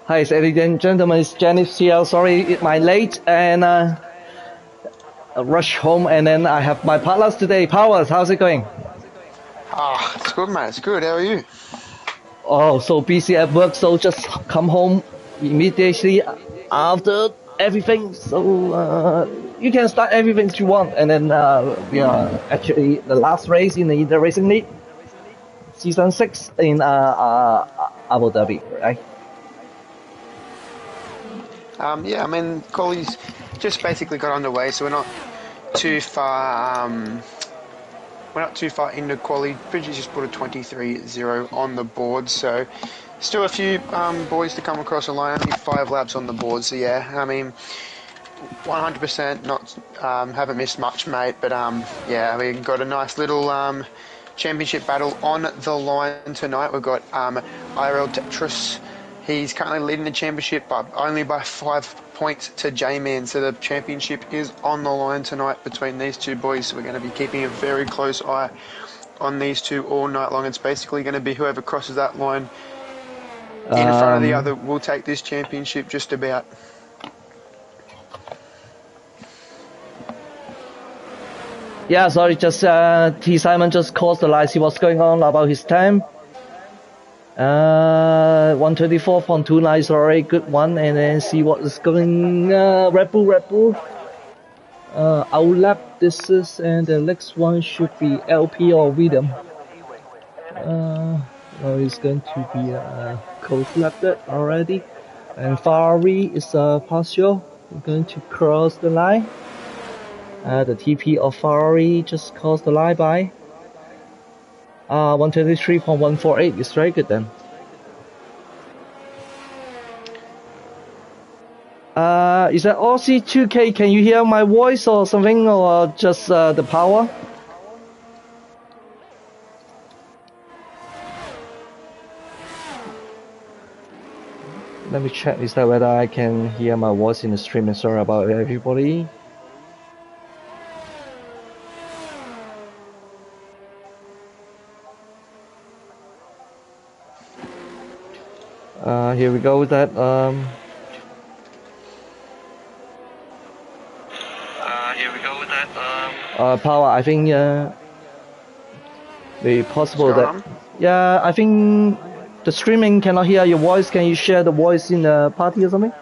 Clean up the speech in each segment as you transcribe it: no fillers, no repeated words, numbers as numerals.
Hi, ladies and gentlemen, it's Janice here. Sorry, my late and rush home, and then I have my partners today. Powers, how's it going? It's good, mate. It's good. How are you? Oh, so busy at work, so just come home immediately after everything. So you can start everything you want, and then we are actually the last race in the racing league, season 6 in Abu Dhabi, right? Yeah, I mean, quali's just basically got underway, so we're not too far. We're not too far into quali. Bridges just put a 23.0 on the board, so still a few boys to come across the line. Only 5 laps on the board, so yeah, I mean, 100% not haven't missed much, mate. But yeah, we got a nice little championship battle on the line tonight. We've got IRL Tetris. He's currently leading the championship, but only by 5 points to J-Man. So the championship is on the line tonight between these two boys. So we're going to be keeping a very close eye on these two all night long. It's basically going to be whoever crosses that line in front of the other will take this championship just about. Yeah, sorry, just T. Simon just calls the line, see what's going on about his time. 124.29 is already good one, and then see what is going. Red Bull. Outlap this is, and the next one should be LP or William. No, it's going to be close lapped already, and Ferrari is partial. We're going to cross the line. The TP of Ferrari just crossed the line by 123.148 is very good then. Is that Aussie 2K? Can you hear my voice or something, or just the power? Let me check, is that whether I can hear my voice in the stream. Sorry about everybody. Here we go with that. Here we go with that. Power, I think maybe possible that. Yeah, I think the streaming cannot hear your voice. Can you share the voice in the party or something?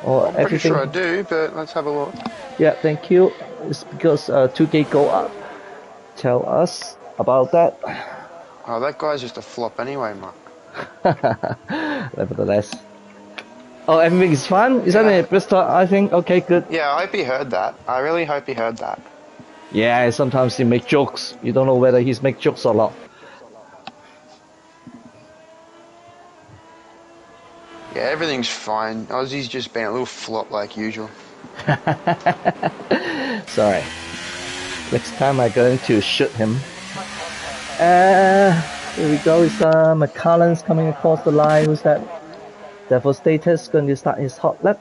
Or I'm pretty sure I do, but let's have a look. Yeah, thank you. It's because 2K go up. Tell us about that. Oh, that guy's just a flop anyway, mate. Nevertheless. Oh, everything is fine? Isn't it, Bristol? I think. Okay, good. Yeah, I hope he heard that. I really hope he heard that. Yeah, sometimes he make jokes. You don't know whether he's make jokes or not. Yeah, everything's fine. Aussie's just been a little flop like usual. Sorry. Next time I'm going to shoot him. Here we go. It's McCullen's coming across the line. Who's that? Devastator's going to start his hot lap.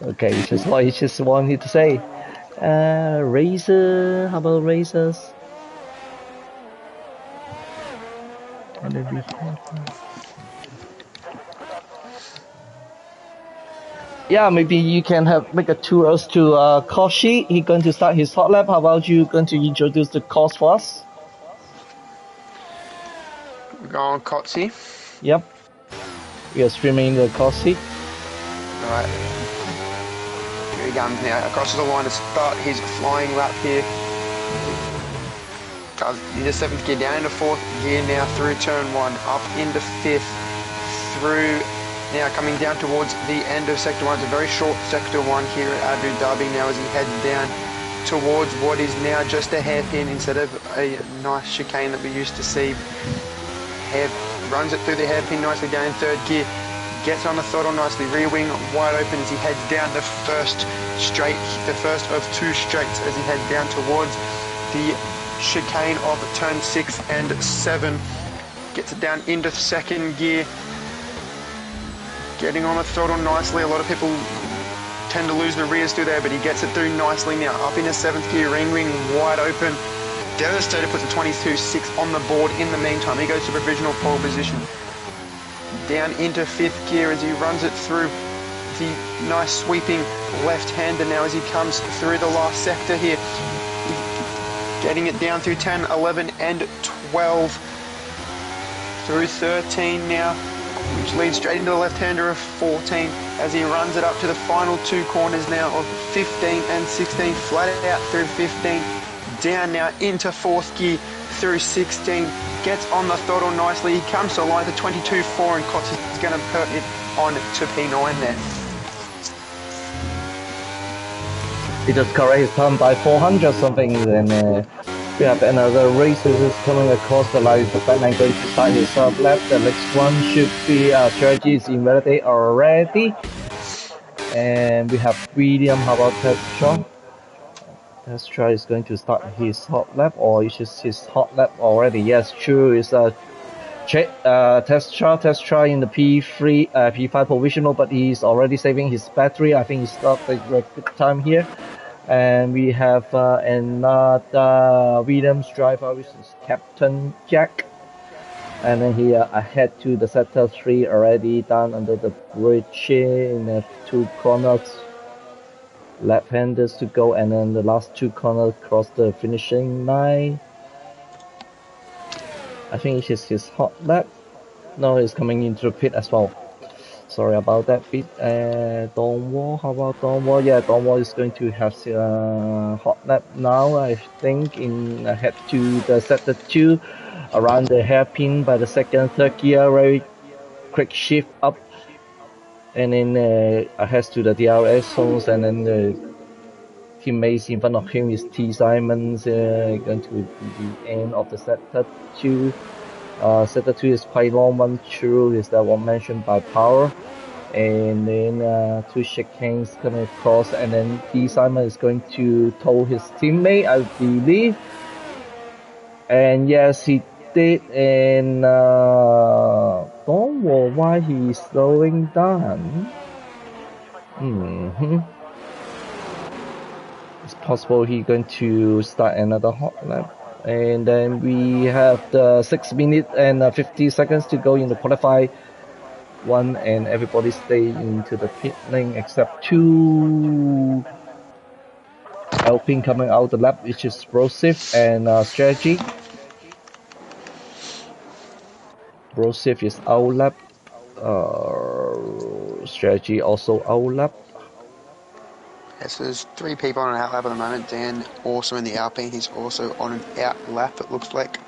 Okay, it's just what he just wanted to say. Razor, how about Razors? And then we yeah, maybe you can make a tours to Koshi. He's going to start his hot lap. How about you going to introduce the course for us? We're going Kotzi. Yep. We are streaming the Koshi. Alright. Here he comes now. Across the line to start his flying lap here. Into 7th gear, down into 4th gear now through turn 1, up into 5th, through now coming down towards the end of sector 1. It's a very short sector 1 here at Abu Dhabi now as he heads down towards what is now just a hairpin instead of a nice chicane that we used to see. Runs it through the hairpin nicely down in 3rd gear, gets on the throttle nicely, rear wing wide open as he heads down the first straight, the first of 2 straights as he heads down towards the chicane of turn 6 and 7. Gets it down into 2nd gear, getting on the throttle nicely. A lot of people tend to lose the rears through there, but he gets it through nicely now. Up into 7th gear, ring wing wide open Devastator puts a 22.6 on the board in the meantime. He goes to provisional pole position. Down into 5th gear as he runs it through the nice sweeping left-hander now as he comes through the last sector here. Getting it down through 10, 11 and 12. Through 13 now, which leads straight into the left-hander of 14 as he runs it up to the final 2 corners now of 15 and 16. Flat out through 15. Down now into 4th gear through 16. Gets on the throttle nicely. He comes to line to 22.4 and Cox is going to put it on to P9 there. He just correct his time by 400 something, and we have another race is coming across the line. The Batman going to start his lap. The next one should be strategy is invalidate already, and we have William. How about Testra? Testra is going to start his hot lap, or is just his hot lap already? Yes, true. It's Testra in the P3, P5 provisional, but he's already saving his battery. I think he's got the good time here. And we have another Williams driver, which is Captain Jack. And then he ahead to the sector 3 already down under the bridge in the 2 corners. Left-handers to go, and then the last 2 corners cross the finishing line. I think it's his hot lap. No, he's coming into the pit as well. Sorry about that bit. Donwall, how about Donwall? Yeah, Donwall is going to have hot lap now, I think, in ahead to the sector 2, around the hairpin by the 2nd, 3rd gear, very quick shift up, and then ahead to the DRS zones, and then the teammates in front of him is T. Simons, going to be the end of the sector 2. Sector 2 is quite long one through, is that one mentioned by Power. And then 2 chicanes coming across, and then T. Simon is going to tow his teammate, I believe. And yes, he did. And don't know why he's slowing down. It's possible he's going to start another hot lap. And then we have the 6 minutes and 50 seconds to go in the qualify 1, and everybody stay into the pit lane except 2 Alpine coming out the lap, which is Brosif and Strategy. Brosif is out lap, Strategy also out lap. Yes, so there's 3 people on an out lap at the moment. Dan also in the Alpine, he's also on an out lap, it looks like.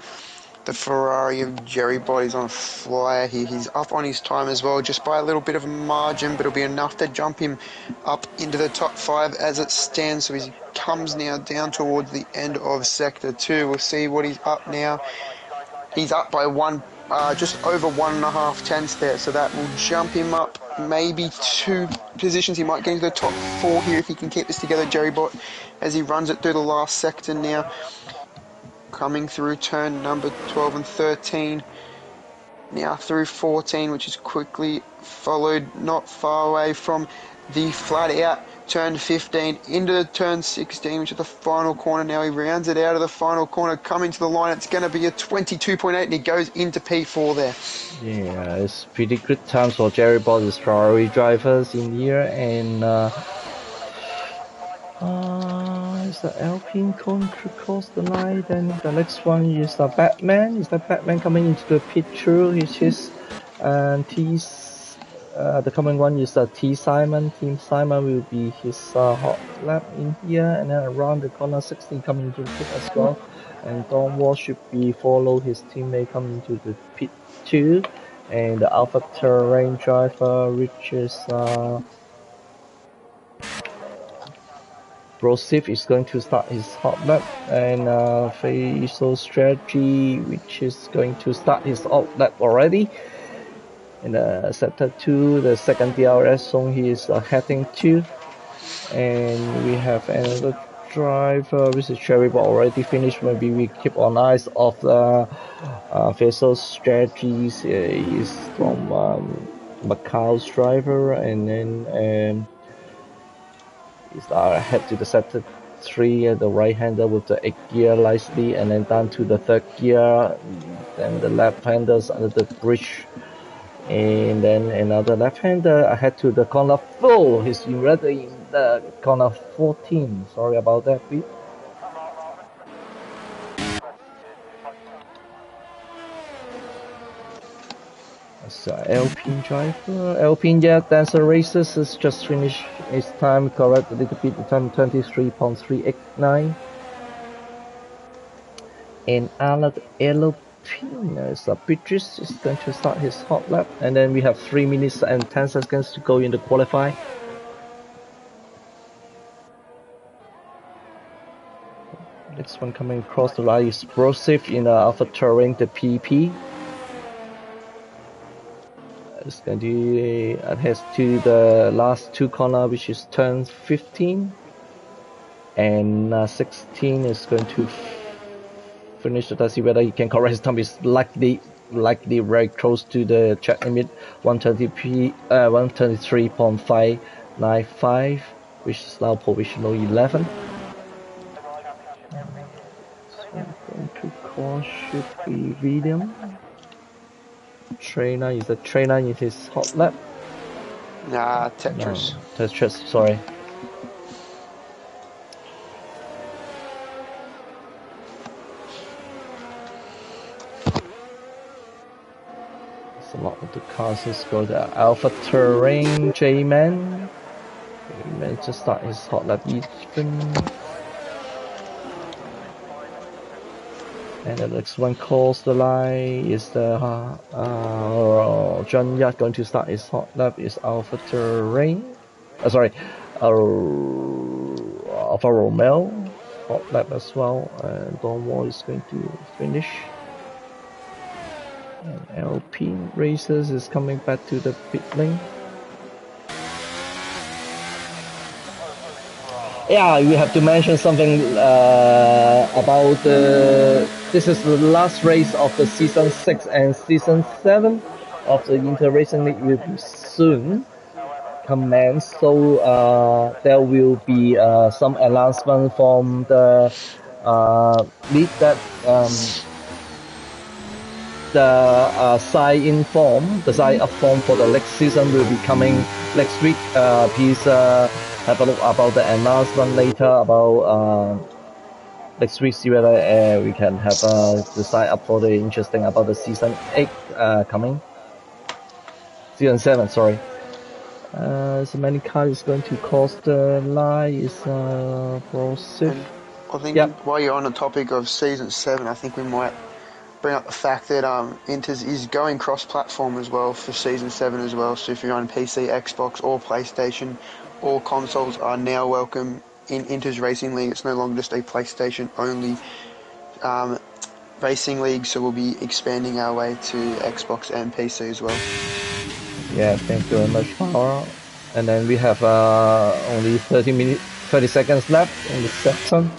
The Ferrari of Jerry Body's on fire here. He's up on his time as well, just by a little bit of a margin, but it'll be enough to jump him up into the top 5 as it stands. So he comes now down towards the end of Sector 2. We'll see what he's up now. He's up by just over 1.5 tenths there, so that will jump him up maybe 2 positions. He might get into the top 4 here if he can keep this together, Jerry Bot, as he runs it through the last sector now. Coming through turn number 12 and 13, now through 14, which is quickly followed not far away from the flat out turn 15 into the turn 16, which is the final corner. Now he rounds it out of the final corner, coming to the line. It's going to be a 22.8, and he goes into P4 there. Yeah, it's pretty good times for Jerry Bott's Ferrari drivers in here, and is the Alpine going to cross the line? Then the next one is the Batman. Is the Batman coming into the pit through? It's his the coming one is T. Simon. Team Simon will be his hot lap in here, and then around the corner 16 coming into the pit as well. And Don Wall should be follow his teammate coming into the pit too. And the Alpha Terrain driver, which is Brosif, is going to start his hot lap, and Faisal Strategy, which is going to start his hot lap already. In sector 2, the 2nd DRS zone he is heading to. And we have another driver, which is Cherry, but already finished. Maybe we keep on eyes of the Faisal Strategies. He's from Macau's driver, and then he's head to the sector Tier3, the right-hander with the 8th gear nicely, and then down to the 3rd gear, then the left-handers under the bridge, and then another left-hander ahead to the corner 4. He's already in the corner 14. Sorry about that, Pete. So Alpine driver, Alpine, yeah, Dancer Races has just finished his time, correct a little bit, the time 23.389. And Alpine is Beatrice is going to start his hot lap, and then we have 3 minutes and 10 seconds to go in the qualify. Next one coming across the line is Explosive in Alpha Terrain, the PP. It's going to adhere to the last 2 corner, which is turn 15, and 16 is going to finish the test. See whether he can correct his time. Is likely very close to the track limit, 123.595, which is now provisional 11. So going to call should be William. Trainer is in his hot lap. Nah, Tetris. No, Tetris, sorry. There's a lot of the cars. Let's go to Alpha Terrain, J-Man. J-Man just start his hot lap even. And the next one calls the line is the John Yard going to start his hot lap is Alpha Terrain. Alpha Romeo hot lap as well. And Don Wall is going to finish. And Alpine Racers is coming back to the pit lane. Yeah, we have to mention something about this is the last race of the season 6 and season 7 of the Inter Racing League will soon commence. So there will be some announcement from the league that the sign-in form, the sign-up form for the next season will be coming next week. Please have a look about the announcement later about next week, see whether we can have the sign-up for the interesting about the season 8 coming. Season 7, sorry. So many cars is going to cost the line is Explosive. I think while you're on the topic of season 7, I think we might bring up the fact that Inters is going cross-platform as well for season 7 as well. So if you're on PC, Xbox, or PlayStation, all consoles are now welcome in Inters Racing League. It's no longer just a PlayStation-only racing league, so we'll be expanding our way to Xbox and PC as well. Yeah, thank you very much, Power. And then we have only 30 seconds left in the section.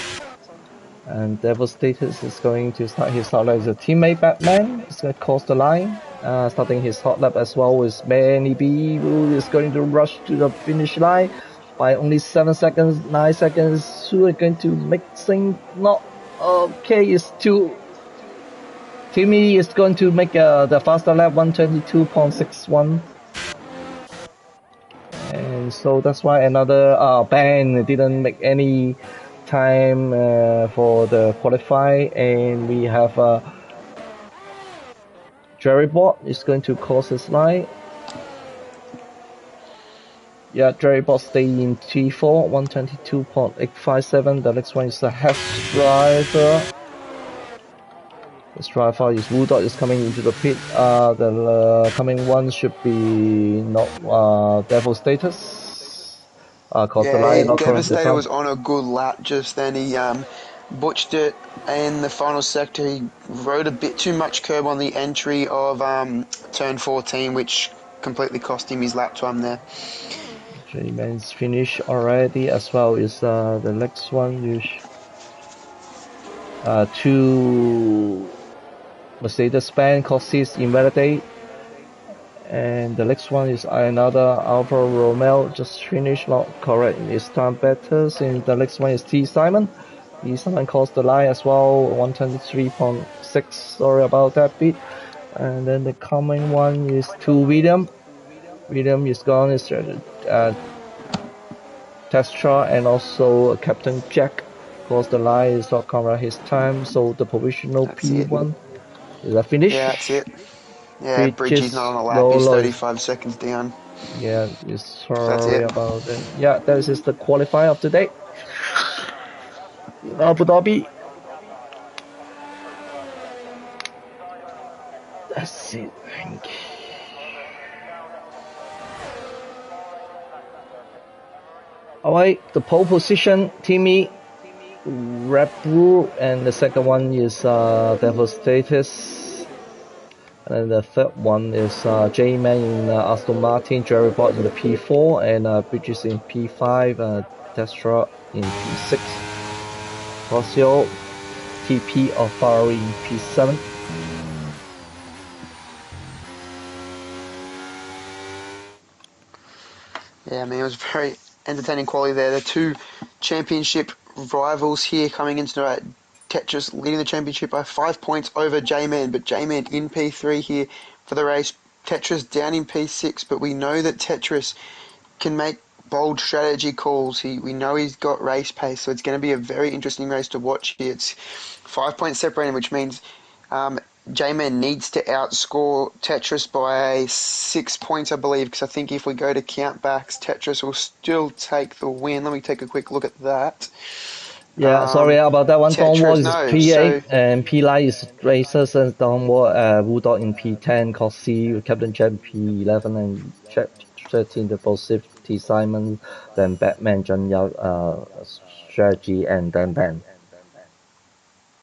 And Devastator is going to start his hot lap as a teammate Batman. He's going to cross the line. Starting his hot lap as well is Manny B, who is going to rush to the finish line by only 7 seconds, 9 seconds. Who are going to make things not okay? Is two. Timmy is going to make the faster lap, 122.61. And so that's why another Ben didn't make any time for the qualify, and we have Jerry Bott is going to cross his line. Yeah, Jerry Bott stay in T4, 122.857. The next one is the Hatch driver. This driver is Woodot is coming into the pit. The coming one should be not Devil Status. Devastator was on a good lap just then. He butched it in the final sector. He rode a bit too much curb on the entry of turn 14, which completely cost him his lap time there. J-Man's finished already as well. Is the next one is two Mercedes-Benz Cossis Invalidate, And the next one is another Alfa Romeo, just finished, not correct this time better. And the next one is T Simon. T Simon crossed the line as well, 123.6, sorry about that bit. And then the coming one is to William. William is gone, is Testra and also Captain Jack. Crossed the line, is not correct his time, so the provisional That's P1 is a finish. Yeah, that's it. Yeah, Bridgie's not on the lap. no, He's no. 35 seconds down. Yeah, That's sorry it. about it. Yeah, that is the qualifier of the day. In Abu Dhabi. That's it, I think. Alright, the pole position, Timmy, Red Bull, and the second one is Devastatus. And the third one is J-Man in Aston Martin, Jerry Bott in the P4, and Bridges in P5, Testra in P6, Rosio, TP of Ferrari in P7. Yeah, I mean, it was very entertaining quality there. The two championship rivals here coming into the Tetris leading the championship by 5 points over J-Man, but J-Man in P3 here for the race. Tetris down in P6, but we know that Tetris can make bold strategy calls. We know he's got race pace, so it's going to be a very interesting race to watch here. It's 5 points separating, which means J-Man needs to outscore Tetris by 6 points, I believe, because I think if we go to countbacks, Tetris will still take the win. Let me take a quick look at that. Yeah, sorry about that one. Downward is no, P8 and P9 is Racers and downward Woodog in P10, Cossi, Captain Jet P11 and Jet 13, the both safety Simon, then Batman, John Yao, Strategy, and then Ben.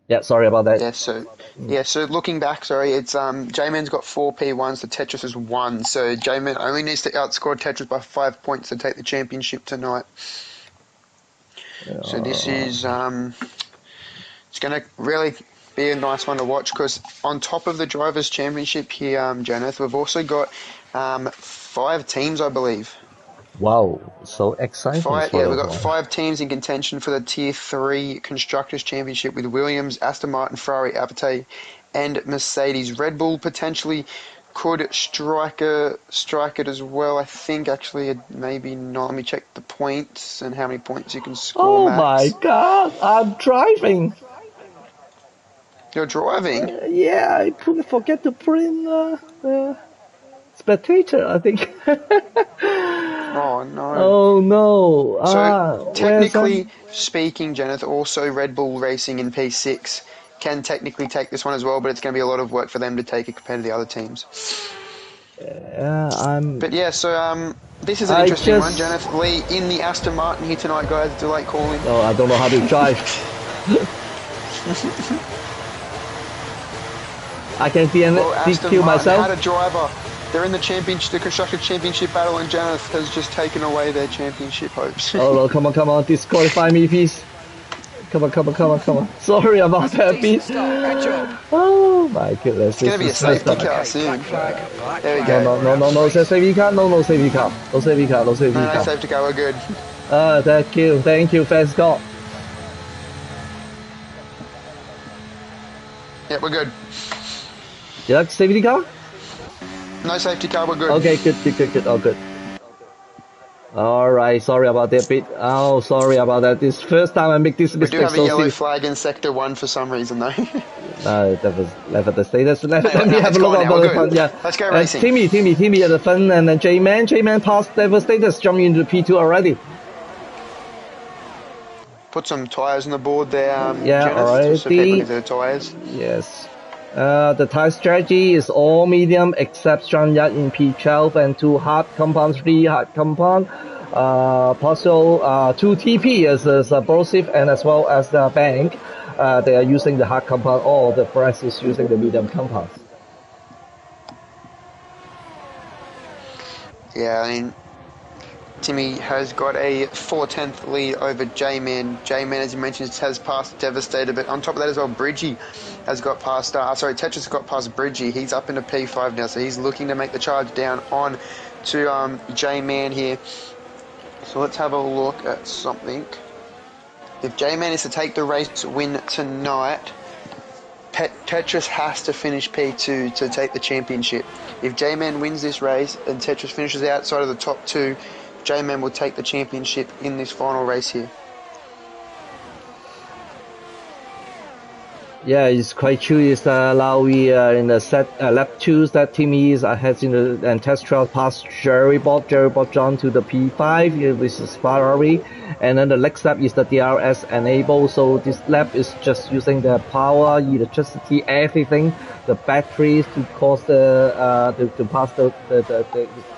Yeah, sorry about that. So looking back, it's J-Man's got 4 P1s, the Tetris is 1, so J-Man only needs to outscore Tetris by 5 points to take the championship tonight. So this is it's going to really be a nice one to watch, because on top of the Drivers' Championship here, Janeth, we've also got 5 teams, I believe. Wow, so exciting. We've got 5 teams in contention for the Tier 3 Constructors' Championship with Williams, Aston Martin, Ferrari, Abarth, and Mercedes. Red Bull potentially could strike it as well. I think actually maybe not. Let me check the points and how many points you can score. Oh my god, I'm driving. You're driving? Yeah, I forget to put in spectator, I think. Oh no. Oh no. So technically speaking, Janeth, also Red Bull Racing in P6 can technically take this one as well, but it's going to be a lot of work for them to take it compared to the other teams. But yeah, so this is an interesting one. Janeth Lee in the Aston Martin here tonight, guys. Do like calling? Oh, I don't know how to drive. I can DQ myself. Had a driver. They're in the Constructor Championship battle, and Janeth has just taken away their championship hopes. Oh no, come on, disqualify me, please. Come on. Sorry about that, please. Oh my goodness. It's going to be a safety car soon. There we go. No safety car, no safety car. No safety car. No safety car, we're good. Thank you, fans God. Yeah, we're good. You like safety car? No safety car, we're good. Okay, good. Oh, good. Alright, sorry about that bit. Oh, sorry about that. This first time I make this mistake. We do have a yellow flag in Sector 1 for some reason, though. That was left at the status. Let me have a look at the front. Yeah. Let's go racing. Timmy at the front, and then J-Man. J-Man passed the status, jumping into P2 already. Put some tyres on the board there. Yeah, alright. So people need their tyres. Yes. The tyre strategy is all medium except strong yacht in P12 and 2 hard compound, 3 hard compound. Possible 2 TP as Brosif and as well as the bank. They are using the hard compound, or the press is using the medium compound. Yeah, I mean, Timmy has got a 4/10 lead over J-Man. J-Man, as you mentioned, has passed Devastator, but on top of that as well, Bridgie has got past, Tetris has got past Bridgie. He's up into P5 now, so he's looking to make the charge down on to J-Man here. So let's have a look at something. If J-Man is to take the race win tonight, Tetris has to finish P2 to take the championship. If J-Man wins this race and Tetris finishes outside of the top 2, J-Man will take the championship in this final race here. Yeah, it's quite true. It's now we are in the lap 2 that Timmy is ahead in the and test trial past Jerry Bob John to the P5, which is Ferrari, and then the next lap is the DRS enable. So this lap is just using the power, electricity, everything, the batteries to cause the to pass the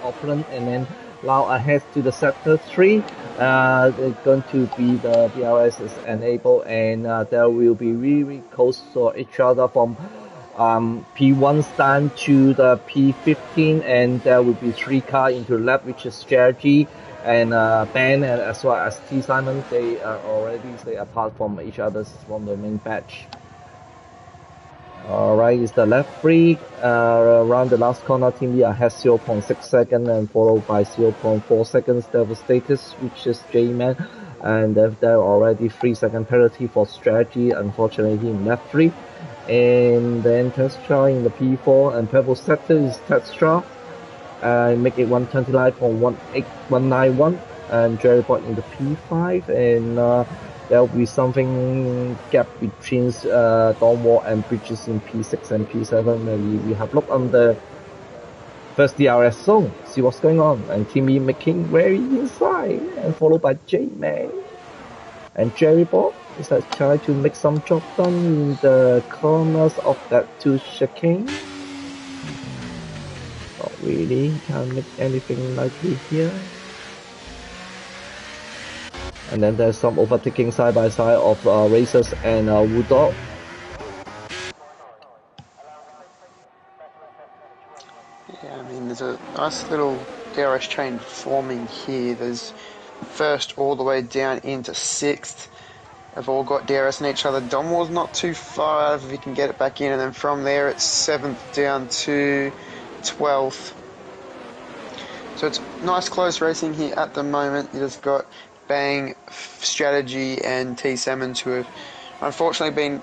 opponent, and then now ahead to the sector 3. It's going to be the DRS is enabled, and there will be really close to each other from P1 stand to the P15, and there will be 3 cars into the lap, which is Strategy and Ben, and as well as T Simon. They are already apart from each other from the main batch. Alright, it's the left 3, around the last corner, Team B has 0.6 seconds and followed by 0.4 seconds Devastators, which is J-Man, and there are already 3 second penalty for Strategy, unfortunately in left 3, and then Testra in the P4, and Purple Sector is Testra, make it 129.181, and Jerry Boy in the P5, and there will be something gap between Dawn Wall and Bridges in P6 and P7. And we have looked on the first DRS zone, see what's going on, and Timmy making very inside, and followed by J-Man. And Jerry Bob is trying to make some job done in the corners of that 2 chicane. Not really, can't make anything likely here. And then there's some overtaking side by side of Racers and Woodog. Yeah, I mean, there's a nice little DRS chain forming here. There's first all the way down into 6th. They've all got DRS in each other. Donwall's not too far if he can get it back in, and then from there it's 7th down to 12th. So it's nice close racing here at the moment. You just got Bang, Strategy and T Simmons, who have unfortunately been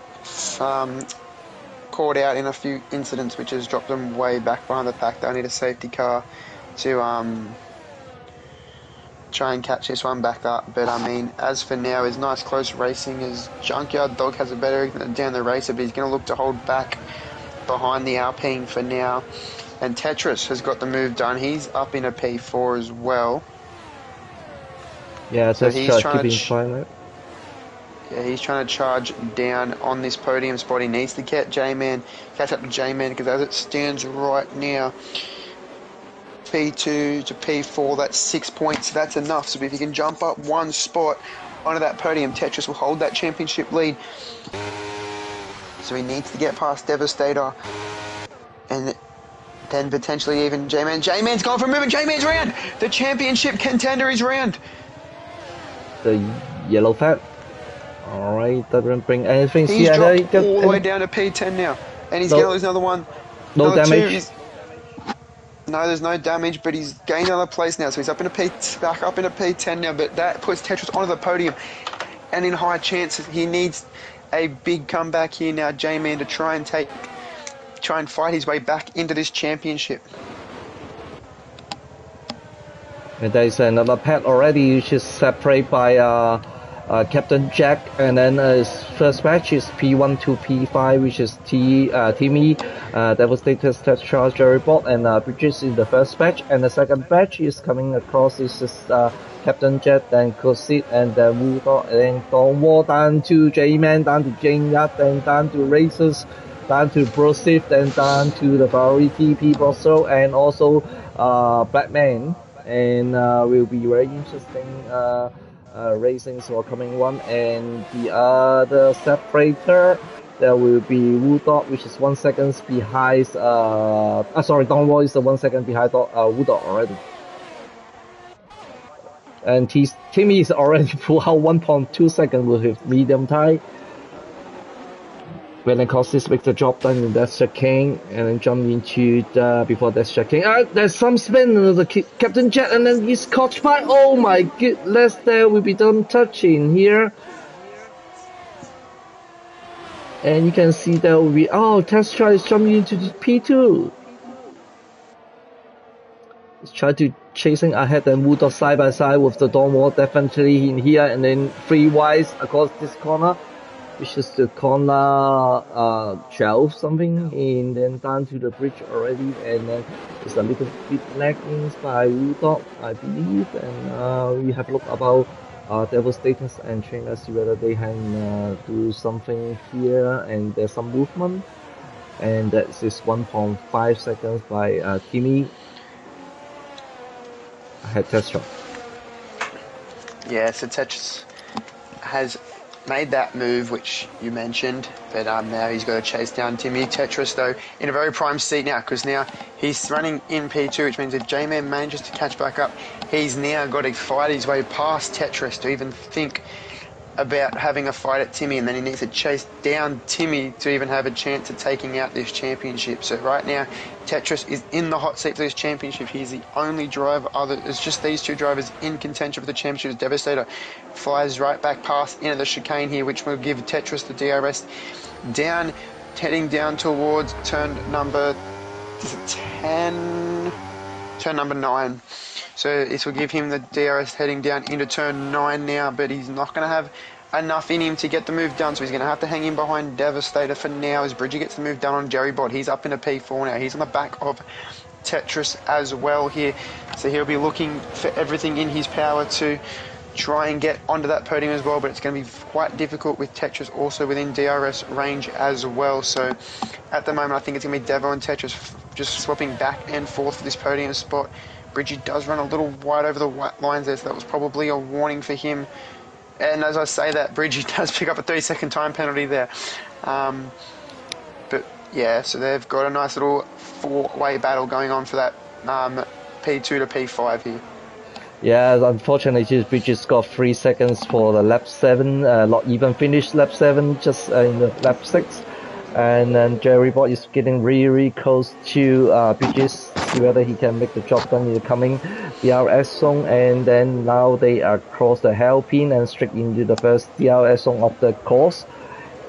caught out in a few incidents, which has dropped them way back behind the pack. They'll need a safety car to try and catch this one back up. But I mean, as for now, it's nice close racing as Junkyard Dog has a better down the racer, but he's going to look to hold back behind the Alpine for now. And Tetris has got the move done. He's up in a P4 as well. Yeah, so he's trying to he's trying to charge down on this podium spot. He needs to catch up to J-Man, because as it stands right now, P2 to P4, that's 6 points. That's enough. So if he can jump up 1 spot onto that podium, Tetris will hold that championship lead. So he needs to get past Devastator, and then potentially even J-Man. J-Man's gone for a movement. J-Man's round. The championship contender is round. The yellow fat. Alright, that won't bring anything. He's dropped all the way down to P10 now. And he's going to lose another one. No damage. No, there's no damage, but he's gained another place now. So he's back up into P10 now. But that puts Tetris onto the podium. And in high chances, he needs a big comeback here now, J-Man, to try and fight his way back into this championship. And there's another pad already, which is separated by Captain Jack, and then his first batch is P1 to P5, which is Timmy, Devastator, Tetris, Jerry Bot, and Bridges in the first batch, and the second batch is coming across. This is Captain Jet, then Kosit, and then Woodog, and then Dawn War, down to J-Man, down to Jane Yap, then down to Racers, down to Brosif, then down to the Ferrari TP Brosso, and also Batman. And will be very interesting racings for coming one. And the other separator, there will be Woodog, which is 1 second behind. Dawn Wall is 1 second behind Woodog already. And Timmy is already pulled out 1.2 seconds with his medium tire. When Costis makes the job done in that chicane and then jump into the before that chicane. There's some spin in the Captain Jet and then he's caught by. Oh my goodness, there will be done touching here. And you can see there will be Testra is jumping into the P2. He's trying to chasing ahead and move off side by side with the Dawn Wall definitely in here and then 3 wides across this corner. Which is the corner 12 something, and then down to the bridge already, and then it's a little bit lagging by Rudolph, I believe, and we have a look about Devastator's and train. Let's see whether they can do something here, and there's some movement, and that is 1.5 seconds by Timmy. Ahead Testra. Yeah, so Tetris has made that move which you mentioned, but now he's got to chase down Timmy. Tetris though in a very prime seat now, because now he's running in P2, which means if J-Man manages to catch back up, he's now got to fight his way past Tetris to even think about having a fight at Timmy, and then he needs to chase down Timmy to even have a chance at taking out this championship. So right now Tetris is in the hot seat for this championship. He's the only driver, it's just these 2 drivers in contention for the championship. Devastator flies right back past into the chicane here, which will give Tetris the DRS down, heading down towards turn number 10, turn number 9. So this will give him the DRS heading down into turn 9 now, but he's not going to have enough in him to get the move done, so he's going to have to hang in behind Devastator for now as Bridgie gets the move done on Jerry Bot. He's up in a P4 now. He's on the back of Tetris as well here, so he'll be looking for everything in his power to try and get onto that podium as well, but it's going to be quite difficult with Tetris also within DRS range as well. So at the moment I think it's going to be Devo and Tetris just swapping back and forth for this podium spot. Bridgie does run a little wide over the lines there, so that was probably a warning for him. And as I say that, Bridgie does pick up a 3-second time penalty there. But yeah, so they've got a nice little 4-way battle going on for that P2 to P5 here. Yeah, unfortunately, Bridges got 3 seconds for the lap 7, not even finished lap 7, just in the lap 6. And then Jerry Bot is getting really close to Bridges, see whether he can make the job done in the coming DRS zone. And then now they are across the hairpin and straight into the first DRS zone of the course.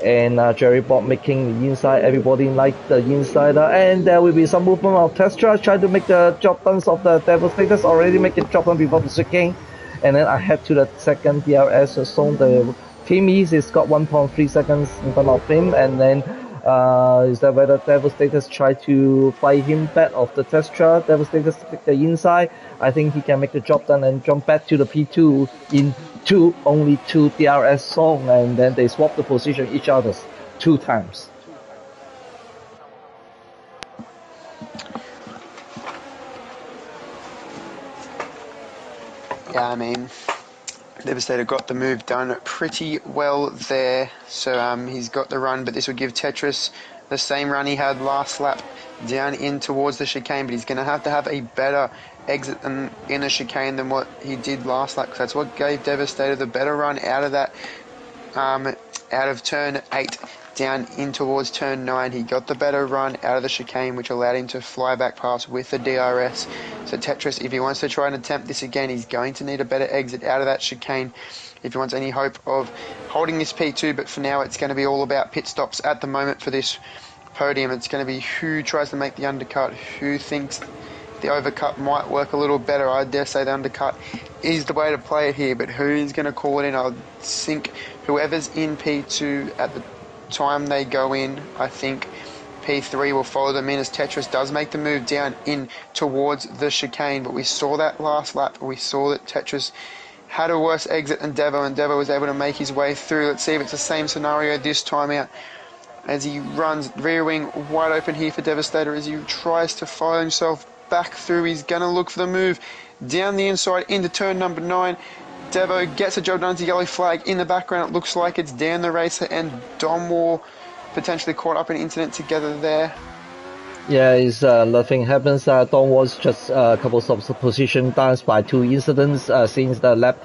And Jerry Bot making the inside, everybody like the insider, and there will be some movement of Testra trying to make the job done of the Devastators, already making job done before the chicane. And then ahead to the second DRS zone, the Timmy's has got 1.3 seconds in front of him, and then is that whether Devastators try to fight him back of the Testra. Devastators take the inside. I think he can make the job done and jump back to the P2 in only 2 DRS zone, and then they swap the position each other's 2 times. Yeah, I mean, Devastator got the move done pretty well there, so he's got the run, but this would give Tetris the same run he had last lap down in towards the chicane, but he's going to have a better exit in the chicane than what he did last lap, because that's what gave Devastator the better run out of that, out of turn 8 down in towards turn 9. He got the better run out of the chicane, which allowed him to fly back past with the DRS. So Tetris, if he wants to try and attempt this again, he's going to need a better exit out of that chicane if he wants any hope of holding this P2, but for now it's going to be all about pit stops at the moment for this podium. It's going to be who tries to make the undercut, who thinks the overcut might work a little better. I dare say the undercut is the way to play it here, but who is going to call it in? I think whoever's in P2 at the time they go in, I think P3 will follow them in as Tetris does make the move down in towards the chicane. But we saw that last lap, we saw that Tetris had a worse exit than Devo, and Devo was able to make his way through. Let's see if it's the same scenario this time out as he runs rear wing wide open here for Devastator as he tries to follow himself back through. He's going to look for the move down the inside into turn number 9. Devo gets a job done to yellow flag in the background. It looks like it's Dan the Racer and Dom War potentially caught up in an incident together there. Yeah, it's nothing happens. Don was just a couple of position downs by 2 incidents since the lap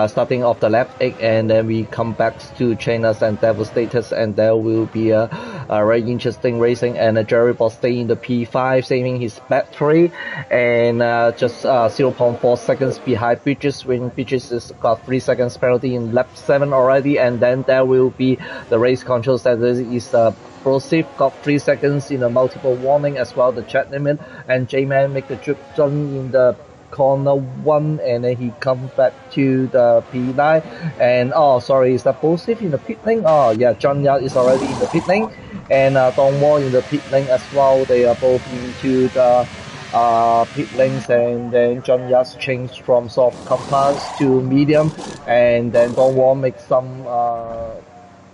starting of the lap 8, and then we come back to China's and Devastators, and there will be a very interesting racing. And Jerry Boss stay in the P5, saving his battery, and just 0.4 seconds behind Bridges, when Bridges has got 3 seconds penalty in lap 7 already, and then there will be the race control center is Explosive got 3 seconds in a multiple warning as well, the chat limit, and J-Man make the trip jump in the corner 1, and then he come back to the P9, and oh sorry, is that Explosive in the pit lane? Oh yeah, John Yard is already in the pit lane, and Don Wall in the pit lane as well. They are both into the pit lanes, and then John Yard changed from soft compounds to medium, and then Don Wall makes some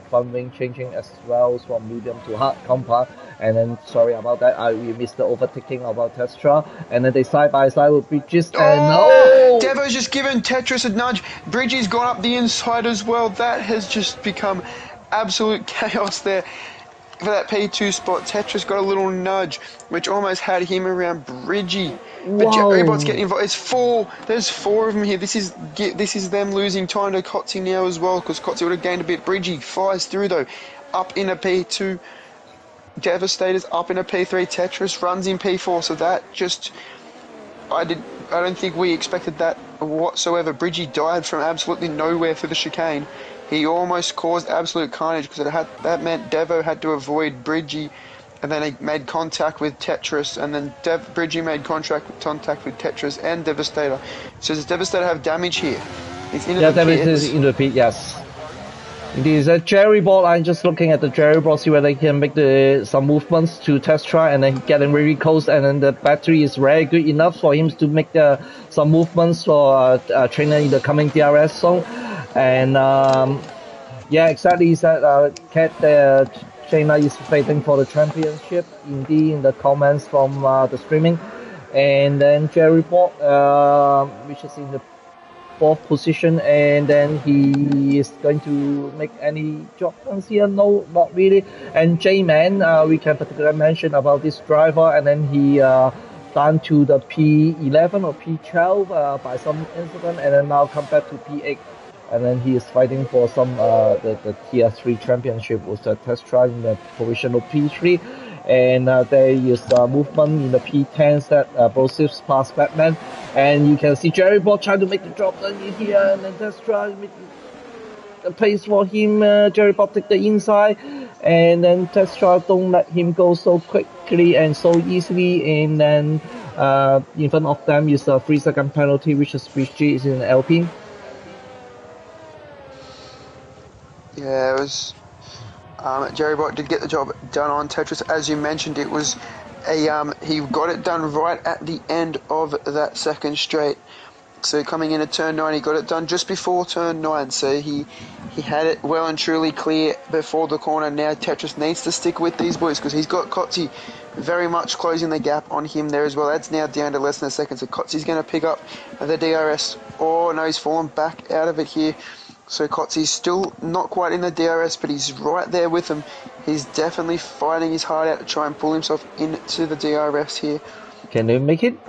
front wing changing as well from medium to hard compound, and then sorry about that, we missed the overtaking about Testra, and then they side by side with Bridges, and Devo's just given Tetris a nudge. Bridgie's gone up the inside as well. That has just become absolute chaos there. For that P2 spot, Tetris got a little nudge, which almost had him around Bridgie. But Jerrybot's getting involved. It's 4. There's 4 of them here. This is them losing time to Kotze now as well, because Kotze would have gained a bit. Bridgie flies through though, up in a P2. Devastator's up in a P3. Tetris runs in P4. So that just, I don't think we expected that whatsoever. Bridgie died from absolutely nowhere through the chicane. He almost caused absolute carnage, because that meant Devo had to avoid Bridgie, and then he made contact with Tetris, and then Bridgie made contact with Tetris and Devastator. So does Devastator have damage here? He's into the pit. Devastator is in the pit, yes. It is a Jerry ball. I'm just looking at the Jerry ball, see whether he can make some movements to test try, and then getting really close, and then the battery is very good enough for him to make some movements for trainer in the coming DRS zone. And yeah, exactly, he said China is fighting for the championship indeed in the comments from the streaming. And then Jerry Ball, which is in the 4th position, and then he is going to make any job runs here? No, not really. And J-Man, we can particularly mention about this driver, and then he down to the P11 or P12 by some incident, and then now come back to P8. And then he is fighting for some the Tier 3 championship with the test try in the provisional P3, and there is movement in the P10 that Brosif's past Batman, and you can see Jerry Ball trying to make the drop down in here, and then test try make the place for him. Jerry Ball take the inside, and then test try don't let him go so quickly and so easily, and then in front of them is a 3-second penalty, which is in LP. Yeah, it was. Jerry Bott did get the job done on Tetris. As you mentioned, it was he got it done right at the end of that second straight. So coming into turn 9, he got it done just before turn 9. So he had it well and truly clear before the corner. Now Tetris needs to stick with these boys, because he's got Kotze very much closing the gap on him there as well. That's now down to less than a second. So Kotze's going to pick up the DRS. Oh no, he's fallen back out of it here. So Kotze's still not quite in the DRS, but he's right there with him. He's definitely fighting his heart out to try and pull himself into the DRS here. Can he make it?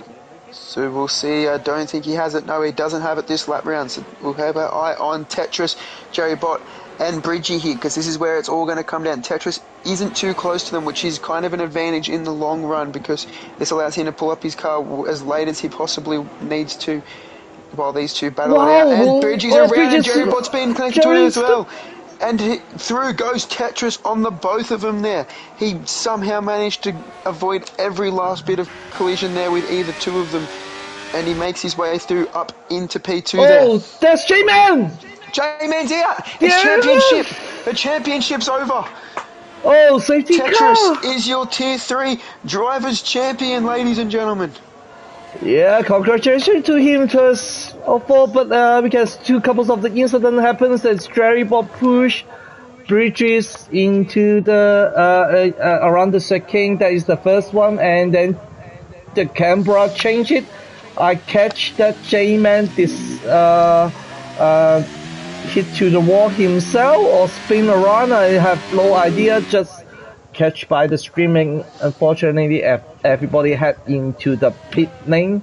So we'll see. I don't think he has it. No, he doesn't have it this lap round. So we'll have our eye on Tetris, Jerry Bott, and Bridgie here, because this is where it's all going to come down. Tetris isn't too close to them, which is kind of an advantage in the long run, because this allows him to pull up his car as late as he possibly needs to, while these two battle it out. And Bridgie's around, and Jerry Bott's been connected to it as well. And through goes Tetris on the both of them there. He somehow managed to avoid every last bit of collision there with either two of them. And he makes his way through up into P2 there. Oh, that's J-Man! J-Man's out! It's championship! The championship's over! Oh, safety Tetris car! is your Tier 3 Drivers Champion, ladies and gentlemen. Yeah, congratulations to him, but because two couples of the incident happens, as Jerry Bob push Bridges into the around the second. That is the first one, and then the camera change it. I catch that J-Man hit to the wall himself or spin around. I have no idea. Just catch by the screaming. Unfortunately, everybody head into the pit lane.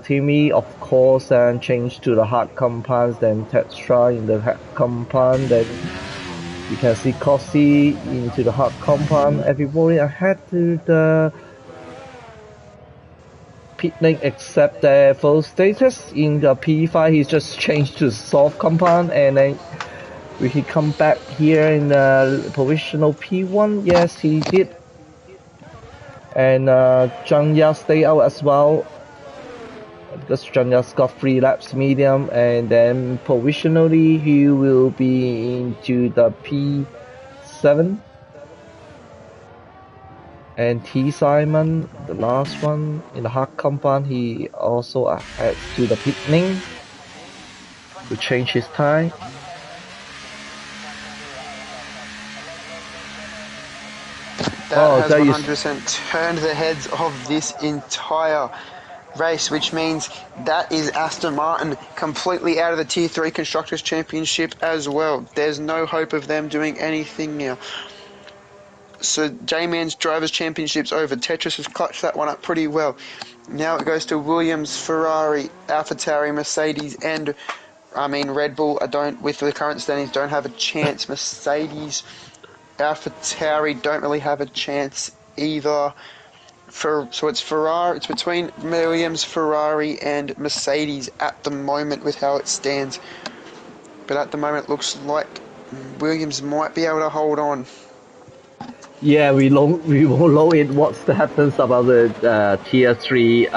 Timmy, of course, and changed to the hard compounds. Then Tetra in the hard compound. Then you can see Cossi into the hard compound. Everybody ahead to the pit lane except the full status. In the P5, he's just changed to soft compound, and then will he come back here in the provisional P1? Yes, he did. And Zhang Ya stay out as well, because Zhang Ya's got 3 laps medium, and then provisionally he will be into the P7. And T Simon, the last one in the hard compound, he also had to the pit lane to change his tire. That has 100% turned the heads of this entire race, which means that is Aston Martin completely out of the Tier 3 Constructors' Championship as well. There's no hope of them doing anything now. So J-Man's Drivers' Championship's over. Tetris has clutched that one up pretty well. Now it goes to Williams, Ferrari, AlphaTauri, Mercedes, and Red Bull. With the current standings, don't have a chance. Mercedes, AlphaTauri don't really have a chance either. So it's Ferrari. It's between Williams, Ferrari, and Mercedes at the moment with how it stands. But at the moment, it looks like Williams might be able to hold on. Yeah, we won't know what happens about the Tier 3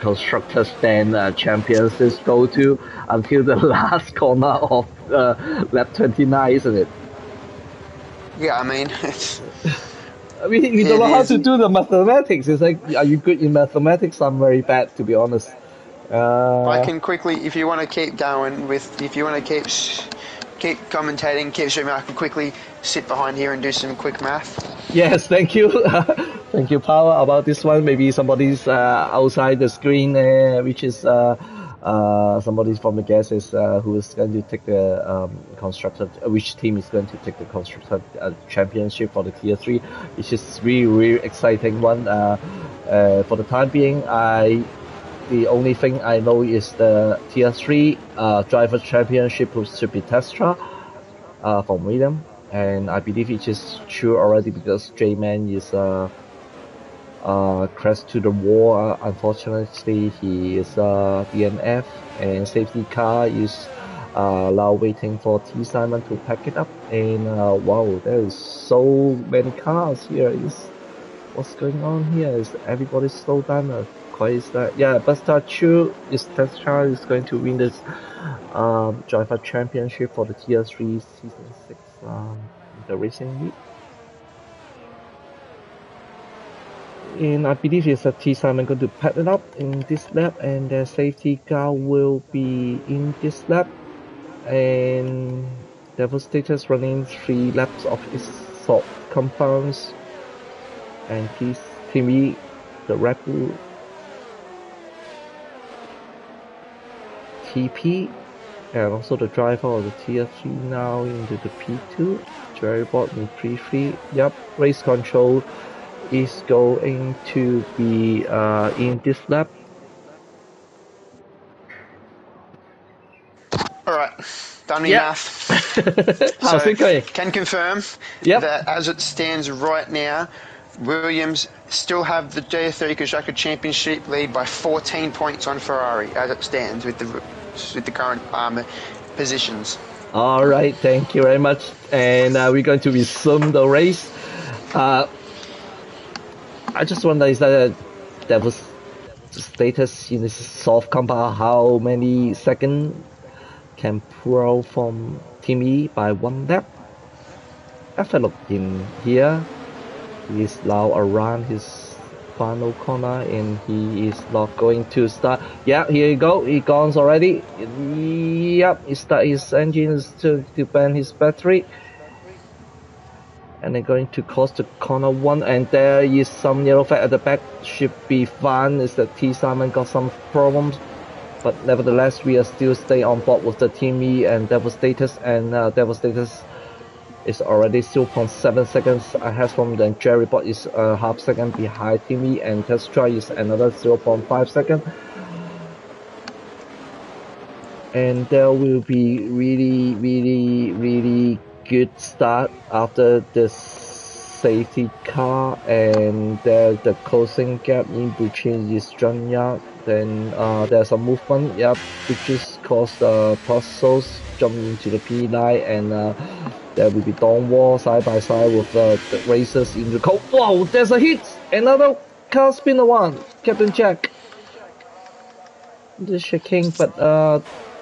constructors then champions go to until the last corner of lap 29, isn't it? Yeah, it's... we don't know how to do the mathematics. It's like, are you good in mathematics? I'm very bad, to be honest. I can quickly, if you want to keep going if you want to keep commentating, keep streaming, I can quickly sit behind here and do some quick math. Yes, thank you. Thank you, Power, about this one. Maybe somebody's outside the screen, which is somebody from the guesses who is going to take the constructor, which team is going to take the constructor championship for the Tier 3, which is really exciting one. For the time being, the only thing I know is the Tier 3 driver championship should be Tesla from William, and I believe it is true already because J-Man is crashed to the wall. Unfortunately, he is DNF, and safety car is now waiting for T Simon to pack it up. And wow, there is so many cars here. What's going on here? Is everybody slow down? Yeah, Buster Chu is Tesla is going to win this driver championship for the Tier 3 Season 6 the racing league. And I believe it's a T Simon going to pack it up in this lap, and the safety car will be in this lap, and Devastator's running 3 laps of his soft compounds, and Timmy, the Red Bull TP, and also the driver of the Tier 3 now into the P2, Jerrybot in P3. Yep, race control is going to be in this lap. Alright, done me math. How's it going? Can confirm that as it stands right now, Williams still have the J3 Constructor Championship lead by 14 points on Ferrari as it stands with the current positions. Alright, thank you very much. And we're going to resume the race. I just wonder, is that was the status in this soft compound, how many seconds can pull out from Timmy by 1 lap? If I look in here, he is now around his final corner, and he is not going to start. Yeah, here you go, he gone already. Yep, he start his engine to burn his battery. And they're going to cross the corner 1, and there is some yellow flag at the back. Should be fine. Is that T Simon got some problems, but nevertheless we are still stay on board with the Timmy and Devastators, and Devastators is already 0.7 seconds ahead from then Jerry Bot is a half second behind Timmy, and Testra is another 0.5 second. And there will be really good start after this safety car, and the closing gap in between is junkyard. Then there's a movement, yep, which is caused Tussles jump into the P9, and there will be down wall side by side with the racers in the cold. Wow, there's a hit! Another car spinner one, Captain Jack. Just shaking, but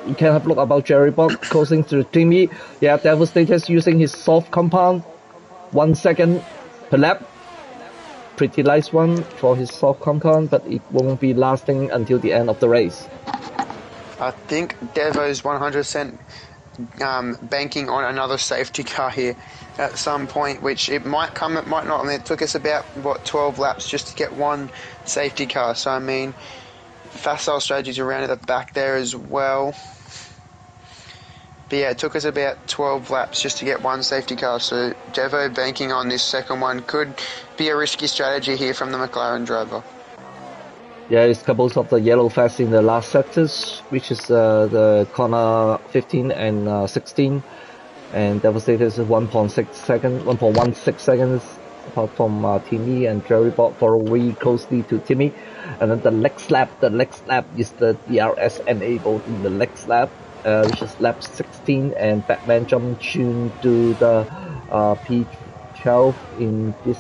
you can have a look about Jerry Bob closing to the Timmy. Yeah, Devastator's using his soft compound. 1 second per lap. Pretty nice one for his soft compound, but it won't be lasting until the end of the race. I think Devo's 100% banking on another safety car here at some point, which it might come, it might not. I mean, it took us about, 12 laps just to get one safety car. So, I mean, facile strategies around at the back there as well. But yeah, it took us about 12 laps just to get one safety car. So Devo banking on this second one could be a risky strategy here from the McLaren driver. Yeah, it's couples of the yellow flags in the last sectors, which is the corner 15 and 16. And Devastator is 1.16 seconds apart from Timmy, and Jerry Bob follow really closely to Timmy. And then the next lap is the DRS enabled in the next lap, which is lap 16, and Batman jumped to the P12 in this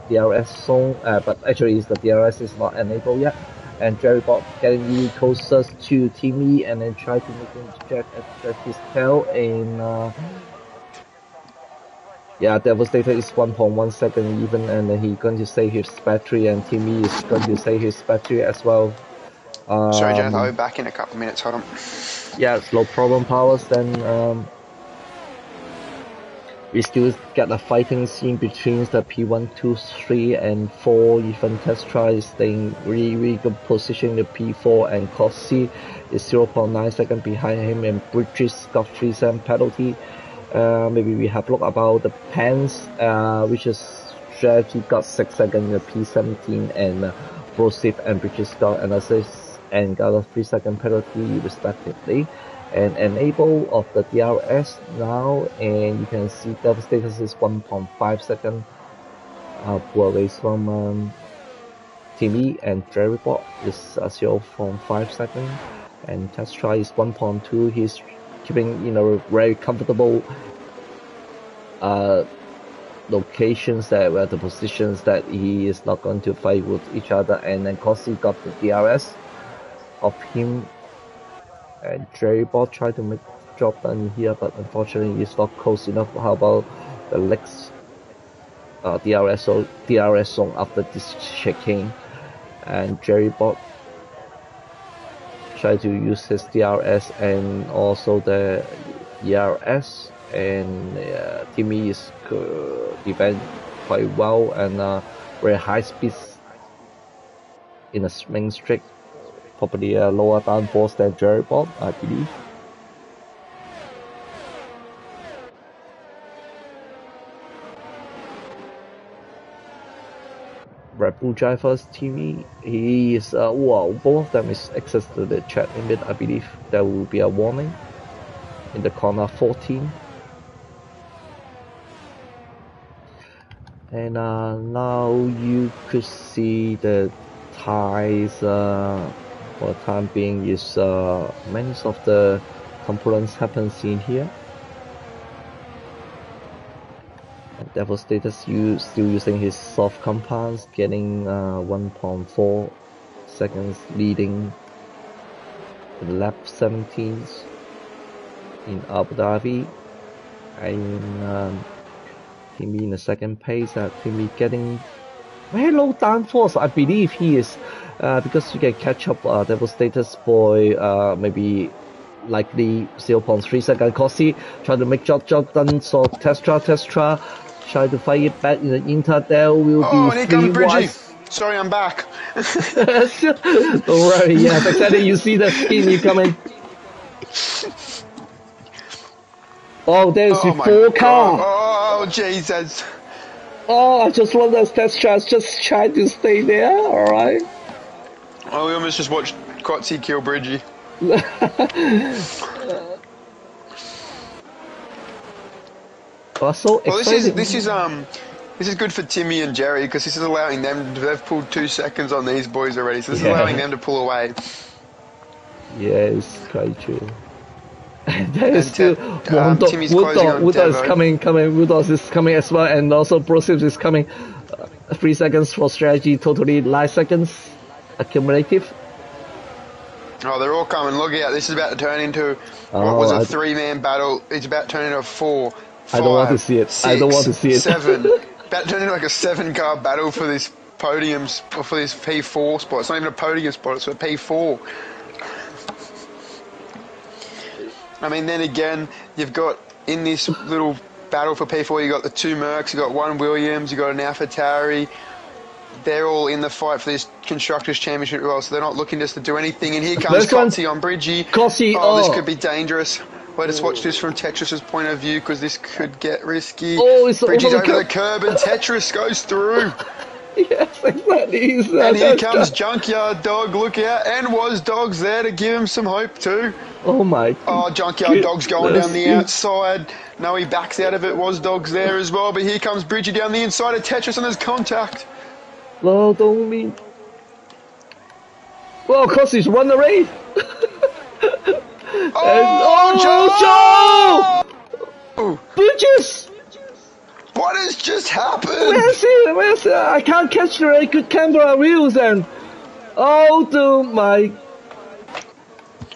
DRS zone, but actually the DRS is not enabled yet. And Jerry Bob getting really closer to Timmy, and then try to make him check at his tail, and yeah, Devastator is 1.1 second even, and then he's going to save his battery, and Timmy is going to save his battery as well. Sorry, Jonathan, I'll be back in a couple of minutes, hold on. Yeah, slow problem powers, then we still get a fighting scene between the P1, 2, 3, and 4. Even Testra is staying really good position. The P4 and Cossi is 0.9 second behind him, and Bridges got 3 second penalty. Maybe we have a look about the Pens, which is strategy got 6 seconds in the P17, and Brosif and Bridges got an assist and got a 3 second penalty respectively. And enable of the DRS now, and you can see Devastator is 1.5 second. Poor race from Timmy, and Jerry Bot is 0.5 second, and Testra is 1.2. He's keeping a very comfortable locations that were the positions that he is not going to fight with each other, and then Cossi got the DRS of him. And Jerry Bot tried to make the job done here, but unfortunately it's not close enough. How about the next DRS zone after this checking? And Jerry Bot tried to use his DRS and also the ERS, and Timmy is defend quite well, and very high speeds in a main straight. Probably a lower downforce than Jerry Bob, I believe. Red Bull drivers Timmy, he is well, both of them is access to the track limit. I believe there will be a warning in the corner 14. And now you could see the ties for the time being is many of the components happens in here. And Devastator still using his soft compounds, getting 1.4 seconds leading in lap 17 in Abu Dhabi. And Timmy in the second pace. Timmy getting very low downforce. I believe he is because you can catch up Devastator's boy maybe likely 0.3 second. Cossi try to make job done. So Testra try to fight it back in the Inter. There will be 3 wise. Sorry, I'm back. Don't worry. Yes, exactly. You see the skin you coming. Oh, there's Oh the my 4 god. car. Oh, Jesus. Oh, I just want that test shot. Just try to stay there. All right. Oh, we almost just watched Kotzi kill Bridgie. So Well, exciting. this is good for Timmy and Jerry because this is allowing them. They've pulled 2 seconds on these boys already, so this is allowing them to pull away. Yes, quite true. There is And still Timmy's closing on Woodog is Devo. coming. Woodog is coming as well, and also Brosips is coming. 3 seconds for strategy, totally 9 seconds accumulative. Oh, they're all coming. Look out. This is about to turn into, what was a 3-man battle. It's about to turn into a 4, 5, I don't want to see it. 6, I don't want to see it. 7. About to turn into like a 7-car battle for this podiums, or for this P4 spot. It's not even a podium spot, it's a P4. I mean, then again, you've got in this little battle for P4, you got the 2 Mercs, you got 1 Williams, you got an AlphaTauri. They're all in the fight for this Constructors' Championship as well, so they're not looking just to do anything. And here comes Kotzi on Bridgie. Oh, this could be dangerous. Let us watch this from Tetris's point of view, because this could get risky. Bridgie's over the curb, and Tetris goes through. Yes, exactly. And here comes Junkyard Dog, look out. And Was Dog's there to give him some hope too. Oh my. Oh, Junkyard Dog's going down the outside. No, he backs out of it. Was Dog's there as well, but here comes Bridgie down the inside of Tetris, and there's contact. No, don't mean. Well, of course he's run the race. Joe! Bridges! What has just happened? Where's he? Where's he? I can't catch the good camera views and. Oh my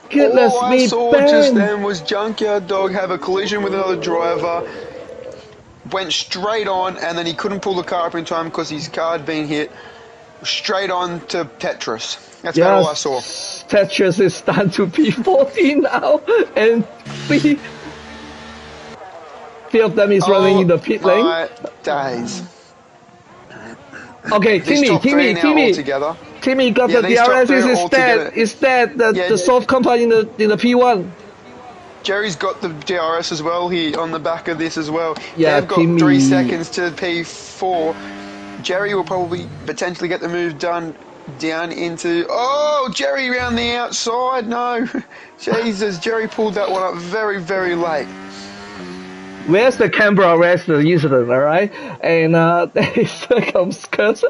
goodness all me, I saw just then was Junkyard Dog have a collision with another driver. Went straight on, and then he couldn't pull the car up in time because his car had been hit. Straight on to Tetris. That's about all I saw. Tetris is down to P14 now, and three of them is running in the pit lane. My days. Okay, Timmy got the DRS is dead. The soft compound in the P1. Jerry's got the DRS as well here on the back of this as well. Yeah, they've got 3 seconds to P4. Jerry will probably potentially get the move done down into... Oh, Jerry around the outside. No. Jesus, Jerry pulled that one up very, very late. Where's the camera? Where's the incident? All right, and there comes Kurt,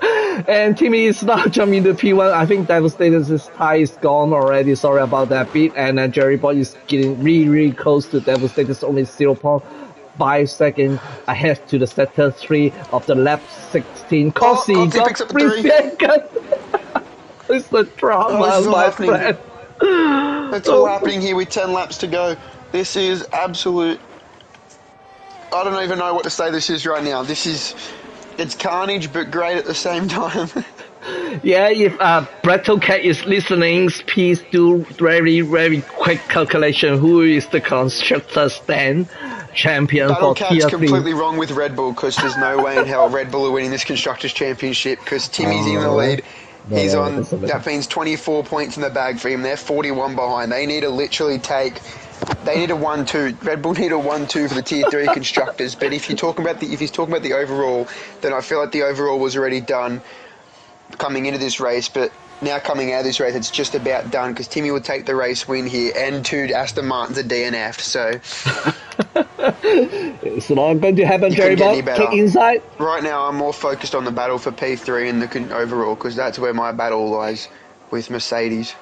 and Timmy is now jumping into P1. I think Devastator's tie is gone already. Sorry about that bit. And Jerry Boy is getting really close to Devastator's, only 0.5 seconds ahead to the sector 3 of the lap 16. Kotzi got 3 seconds. It's the drama, my friend. It's all happening here with 10 laps to go. This is absolute... I don't even know what to say this is right now. It's carnage, but great at the same time. Yeah, if Brettlecat is listening, please do very quick calculation. Who is the constructor stand champion for Tier 3? Battlecat's completely wrong with Red Bull, because there's no way in hell Red Bull are winning this Constructors' Championship, because Timmy's in the lead. He's on, that means 24 points in the bag for him. They're 41 behind. They need to literally take... They need a 1-2. Red Bull need a 1-2 for the Tier 3 constructors. But if he's talking about the overall, then I feel like the overall was already done coming into this race. But now coming out of this race, it's just about done, because Timmy will take the race win here, and 2 Aston Martins are DNF'd. So it's not going to happen, Jerry Bob. Kick inside. Right now, I'm more focused on the battle for P3 and the overall, because that's where my battle lies with Mercedes.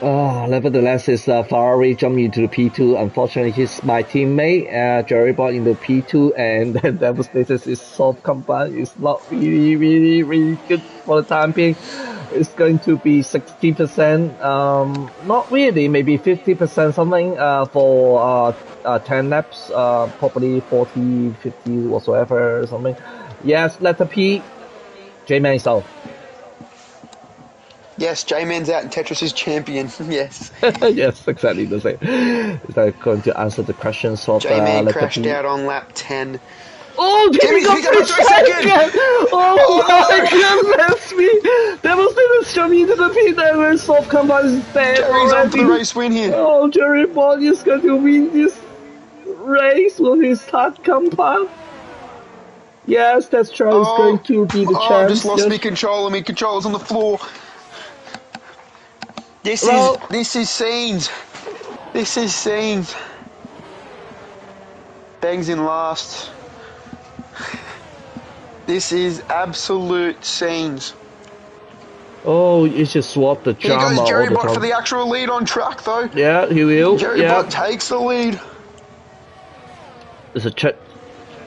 Nevertheless, it's Ferrari jumping into the P2. Unfortunately, he's my teammate, Jerry Ball in the P2, and then Devastator is soft compound. It's not really good for the time being. It's going to be 60%, not really, maybe 50% something for 10 laps, probably 40, 50, whatsoever, something. Yes, letter P, J-Man is out. Yes, J-Man's out and Tetris is champion. Yes. Yes, exactly the same. Is that going to answer the questions of J-Man crashed out on lap 10. Oh, Timmy got 3 seconds! Oh my goodness me! Devastator's jumping into the pit and soft compound is dead. Jerry's on for the race win here. Oh, Jerry Bond is going to win this race with his hard compound. Yes, that's Charles going to be the I've champ. just lost Yes. me controller. My controller's on the floor. This Well, is scenes. This is scenes. Bangs in last. This is absolute scenes. oh, you just swap the Here drama goes all Jerry the Bott for time. the actual lead on track, though. Yeah, he will. Jerry Yeah, Bott takes the lead. it's a check.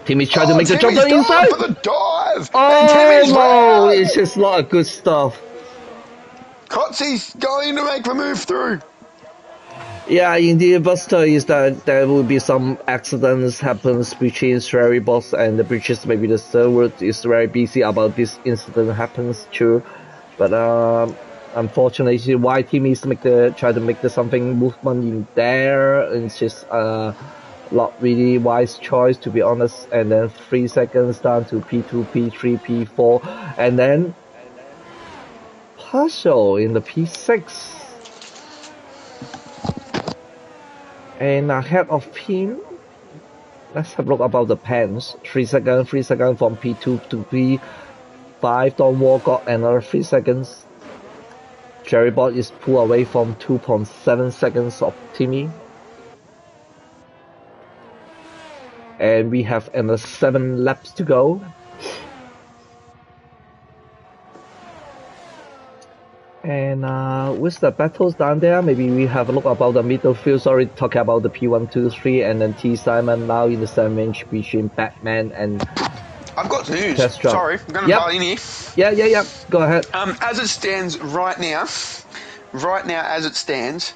Timmy's trying to make the jump Timmy's gone inside. for the dive. Oh And Timmy's no, round. it's just not a good stuff. Kotze's going to make the move through. Yeah, indeed, Buster is that there will be some accidents happens between Sherry Boss and the bridges. Maybe the server is very busy about this incident happens too, but unfortunately, why team is try to make the something movement in there. It's just not really wise choice to be honest. And then 3 seconds down to P2, P3, P4, and then partial in the P6. And ahead of him, let's have a look about the pens. 3 seconds from P2 to P5. Don Wall got another 3 seconds. Jerry Bott is pulled away from 2.7 seconds of Timmy. And we have another 7 laps to go. And with the battles down there, maybe we have a look about the middle field. Sorry, talking about the P1, 2, 3, and then T Simon now in the same range between Batman and. I've got news. Test Sorry, I'm going to butt in here. Yeah. Go ahead. As it stands right now as it stands,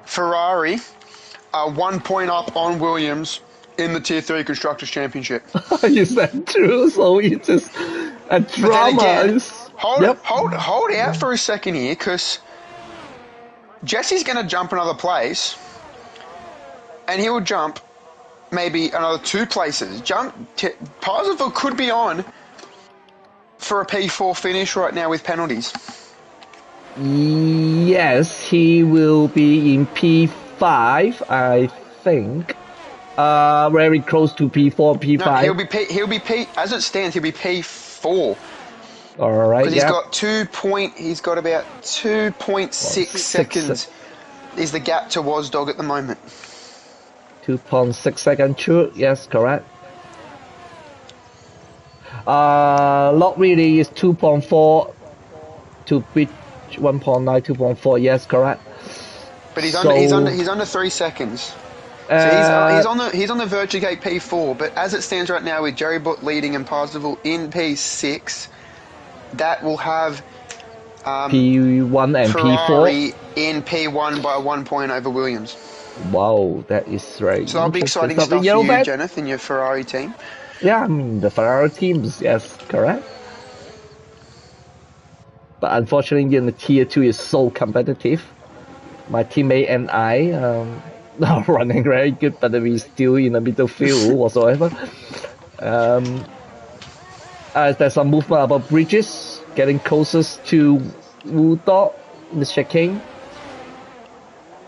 Ferrari are 1 point up on Williams in the Tier 3 Constructors' Championship. Is that true? So it's just a drama. Again, hold out for a second here, because Jesse's going to jump another place, and he will jump maybe another 2 places. Parsifal could be on for a P4 finish right now with penalties. Yes, he will be in P5, I think. Very close to P4, P5. No, he'll be P. As it stands, he'll be P4. All right. Because he's got about 2.6 seconds. Is the gap to Wasdog at the moment? 2.6 seconds, true. Yes, correct. Not really is 2.4 to beat 1.9, 2.4. Yes, correct. But he's under 3 seconds. So he's on the verge of getting P4. But as it stands right now, with Jerry Bott leading and Parsifal in P6, that will have P1 and Ferrari P4 in P1 by 1 point over Williams. Wow, that is right. So that'll be exciting stuff for you, Jenneth, and your Ferrari team. Yeah, I mean the Ferrari teams, yes, correct. But unfortunately, in the Tier 2 is so competitive. My teammate and I are running very good, but we're still in the middle field whatsoever. There's some movement about bridges, getting closest to Wudok, Mr. King.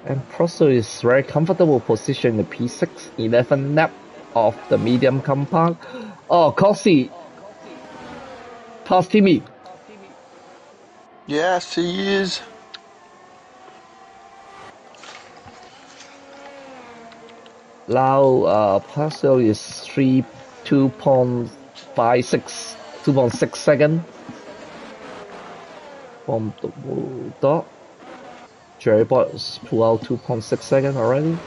And Prosto is very comfortable position in the P6, 11 lap of the medium compound. Oh, Cossey! Past Timmy. Yes, he is. Now, Prosto is 2.6 seconds from the Wudok. Jerry Bott pulled out 2.6 seconds already.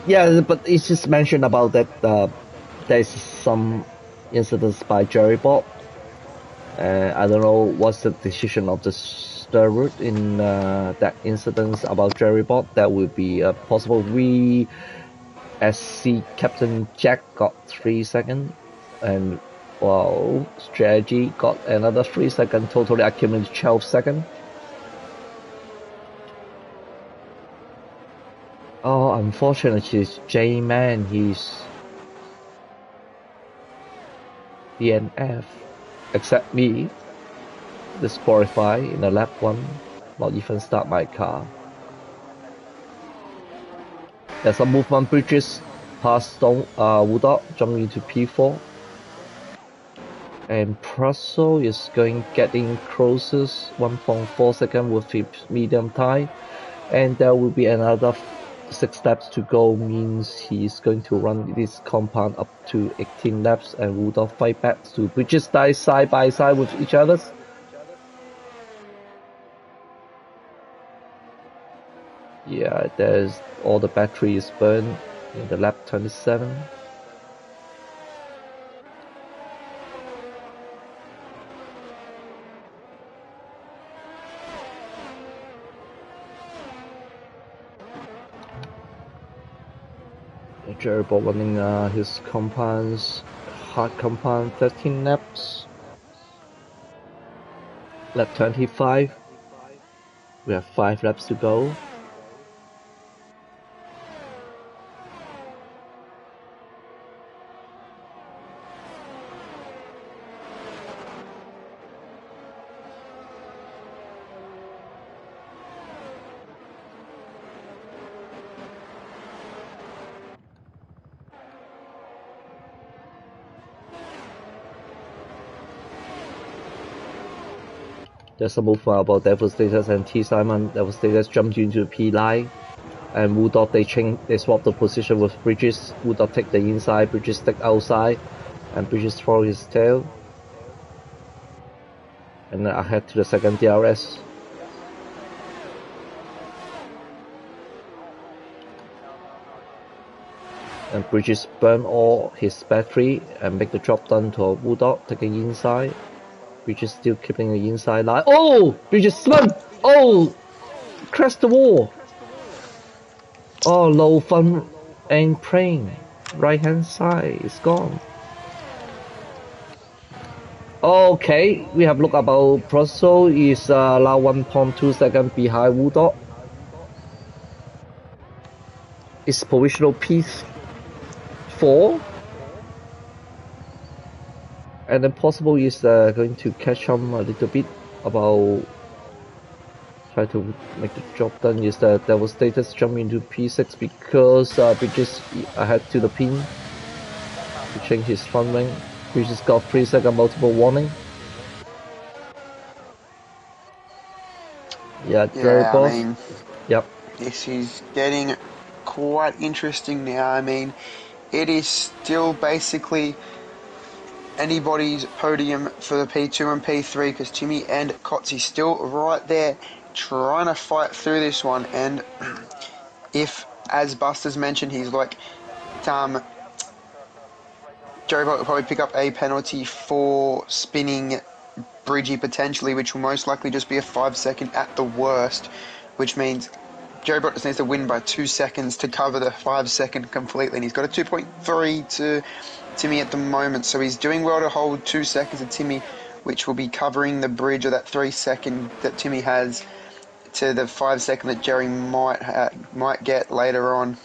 Yeah, but it's just mentioned about that there's some incidents by Jerry Bott. I don't know what's the decision of the steward in that incident about Jerry Bott. That would be possible. We, SC Captain Jack got 3 seconds, and well, Strategy got another 3 seconds, totally accumulated 12 seconds. Oh, unfortunately, J-Man, he's DNF, except me, disqualified in the lap 1, not even start my car. There's a movement bridges past Woodard, jumping into P4. And Prusso is getting closest 1.4 seconds with his medium time. And there will be another 6 laps to go, means he's going to run this compound up to 18 laps, and Woodard fight back to bridges die side by side with each other. Yeah, there's all the battery is burned in the lap 27. Jerry Bob running his compounds, hard compound 13 laps. Lap 25. We have 5 laps to go. There's a move about Devastators and T Simon. Devastators jumped into P line, and Woodard they swap the position with Bridges. Woodard take the inside, Bridges take outside, and Bridges throw his tail. And then ahead to the second DRS. And Bridges burn all his battery and make the drop down to Woodard, taking inside. Bridges still keeping the inside line. Oh! Bridges spun! Oh! Crashed the wall! Oh, low front and plane. Right hand side is gone. Okay, we have looked about Prusso is now 1.2 seconds behind Woodard. It's provisional P4. And then possible is going to catch him a little bit about try to make the job done. Is that Devastators jump into P6 because Bridges ahead to the pin to change his front wing. Bridges got 3 second multiple warning. Yeah, very boss. I mean, yep. This is getting quite interesting now. I mean, it is still basically anybody's podium for the P2 and P3 because Timmy and Kotzi still right there trying to fight through this one. And if, as Buster's mentioned, he's like, Joe Bot will probably pick up a penalty for spinning Bridgie potentially, which will most likely just be a 5 second at the worst, which means Joe Bot just needs to win by 2 seconds to cover the 5 second completely, and he's got a 2.3 to Timmy at the moment, so he's doing well to hold 2 seconds to Timmy, which will be covering the bridge of that 3 second that Timmy has to the 5 second that Jerry might get later on.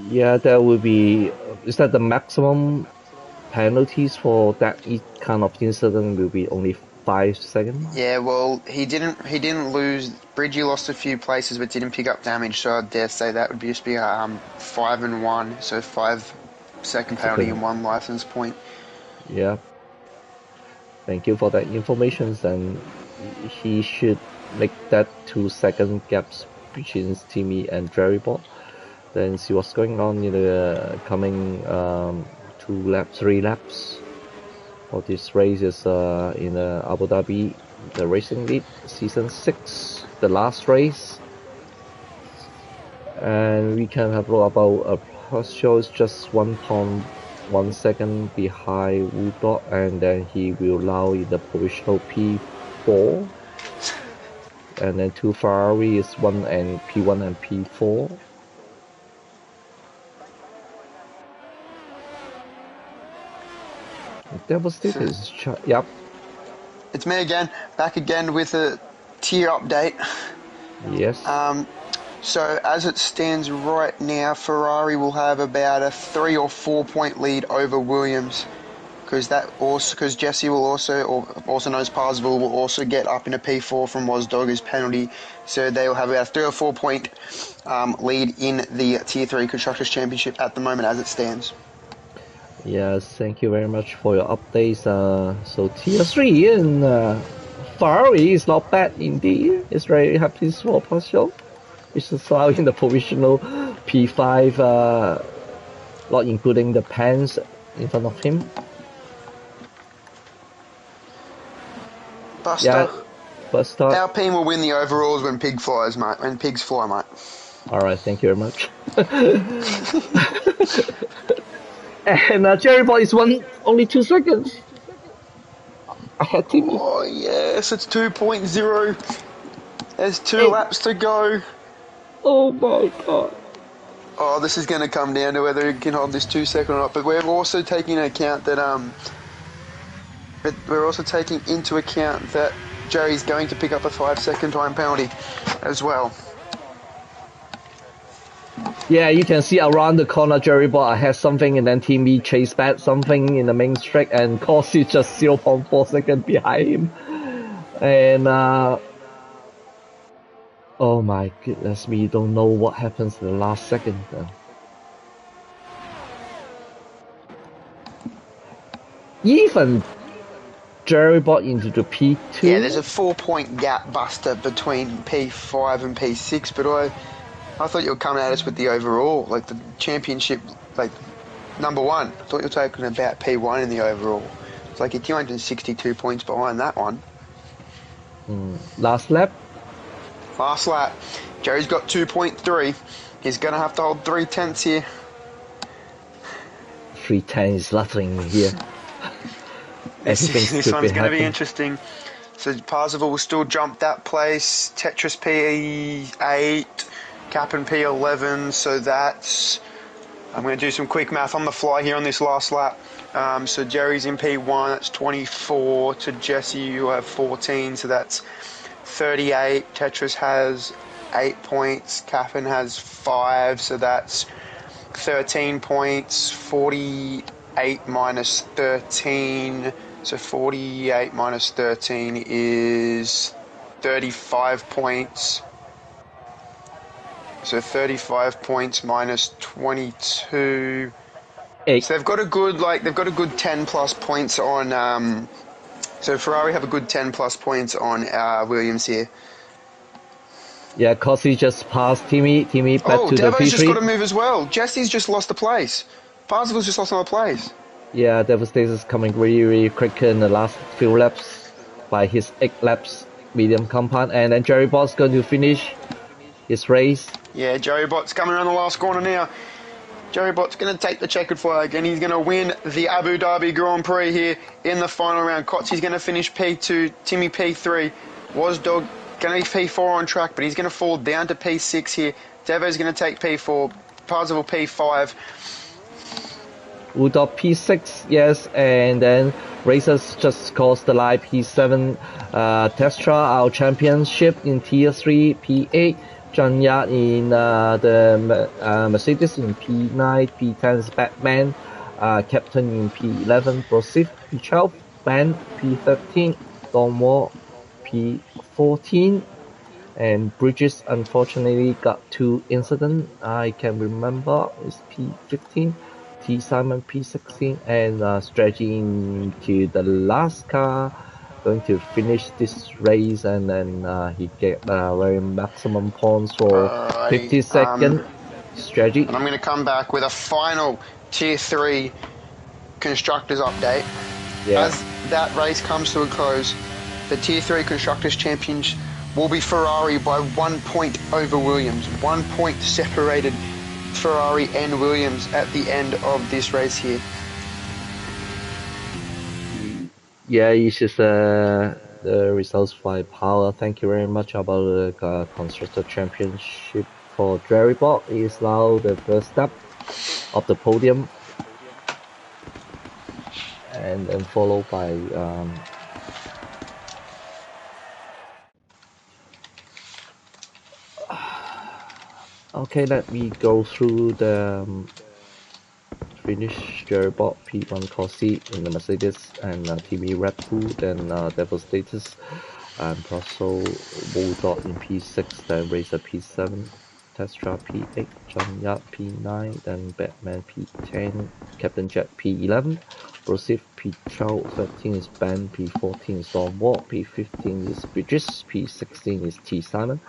Yeah, that would be. Is that the maximum penalties for that kind of incident will be only 5 seconds? Yeah, well, he didn't lose. Bridgie lost a few places, but didn't pick up damage. So I dare say that would just be 5 and 1, so 5 second penalty and 1 license point. Yeah. Thank you for that information. And he should make that 2 second gaps between Timmy and Jerrybot. Then see what's going on in the coming 3 laps. For this race is in Abu Dhabi, the Racing League Season 6, the last race. And we can have about Prusso is just 1.1 second behind Woodard, and then he will allow in the provisional P4. And then 2 Ferrari is P1 and P4. Devastators, yep. It's me again, back again with a tier update. Yes. So as it stands right now, Ferrari will have about a 3 or 4 point lead over Williams, because Jesse will also, or also known as Parsville, will also get up in a P4 from Wasdogger's penalty, so they will have about a 3 or 4 point lead in the Tier 3 Constructors Championship at the moment as it stands. Yes, thank you very much for your updates. So Tier 3 in Ferrari is not bad indeed. It's very happy for Pascal. It's now in the provisional P5, not including the pens in front of him. Buster. Buster. Alpine will win the overalls when pig flies, mate. When pigs fly, mate. Alright, thank you very much. And Jerry Boy is only 2 seconds. I had Timmy. Oh, yes, it's 2.0. There's 2 laps to go. Oh my god. Oh, this is going to come down to whether he can hold this 2 second or not. But we're also taking into account that Jerry's going to pick up a 5 second time penalty as well. Yeah, you can see around the corner Jerry Bot has something and then Timmy chase back something in the main straight and Corsi just 0.4 seconds behind him. And oh my goodness me, don't know what happens in the last second then. Even Jerry Bot into the P2. Yeah, there's a 4 point gap, Buster, between P5 and P6, but I thought you were coming at us with the overall, like the championship, like number 1. I thought you were talking about P1 in the overall. It's like you're 262 points behind that one. Last lap? Last lap. Jerry's got 2.3. He's going to have to hold 3/10 here. 3/10 is nothing here. This one's going to be interesting. So Parzival will still jump that place. Tetris P8, Cap'n P11. So that's... I'm going to do some quick math on the fly here on this last lap. So Jerry's in P1, that's 24. To Jesse, you have 14, so that's 38. Tetris has 8 points. Cap'n has 5, so that's 13 points. 48 minus 13. So 48 minus 13 is 35 points. So 35 points minus 22. 8. So they've got a good 10 plus points on. So Ferrari have a good 10 plus points on Williams here. Yeah, Corsi just passed Timmy back to the P3. Devo's just got to move as well. Jesse's just lost a place. Parzival's just lost another place. Yeah, Devastator's coming really, really quick in the last few laps by his 8 laps medium compound, and then Jerry Bot's going to finish his race. Yeah, Jerry Bot's coming around the last corner now. Jerry Bot's going to take the checkered flag and he's going to win the Abu Dhabi Grand Prix here in the final round. Kotzi's going to finish P2, Timmy P3, Wasdog going to be P4 on track, but he's going to fall down to P6 here. Devo's going to take P4, Parzival P5. Udop P6, yes, and then Racers just crossed the line P7, Testra, our championship in Tier 3, P8, John Yard in the Mercedes in P9, P10 is Batman, Captain in P11, Brosif P12, Ben P13, Donwar P14, and Bridges unfortunately got 2 incidents. I can remember it's P15. T Simon P16 and stretching into the last car, going to finish this race, and then he get very maximum points for 50 second strategy. And I'm going to come back with a final Tier 3 Constructors update. Yeah. As that race comes to a close, the Tier 3 Constructors Champions will be Ferrari by 1 point over Williams. 1 point separated Ferrari and Williams at the end of this race here. Yeah, it's just the results by power. Thank you very much about the Constructor Championship for Jerrybot. It is now the first step of the podium, and then followed by okay, let me go through the finish, Jerry Bob P1 Corsi in the Mercedes, and Timmy Red Bull, then Devastatus, and Brussels Bulldog in P6, then Racer P7, Testra P8, John Yap P9, then Batman P10, Captain Jack P11, Brosif P12, 13 is Ben, P14 is Don Ward, P15 is Bridges, P16 is T Simon,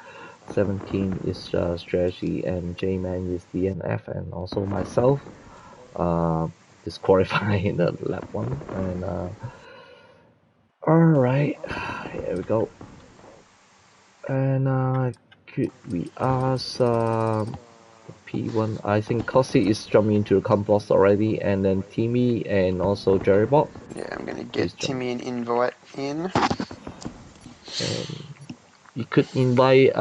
17 is Strategy, and J-Man is DNF, and also myself disqualified in the lap 1. And alright, here we go. And could we ask P1? I think Kossi is jumping into the compost already, and then Timmy and also Jerry Bob. Yeah, I'm going to get Timmy an invite in. And you could invite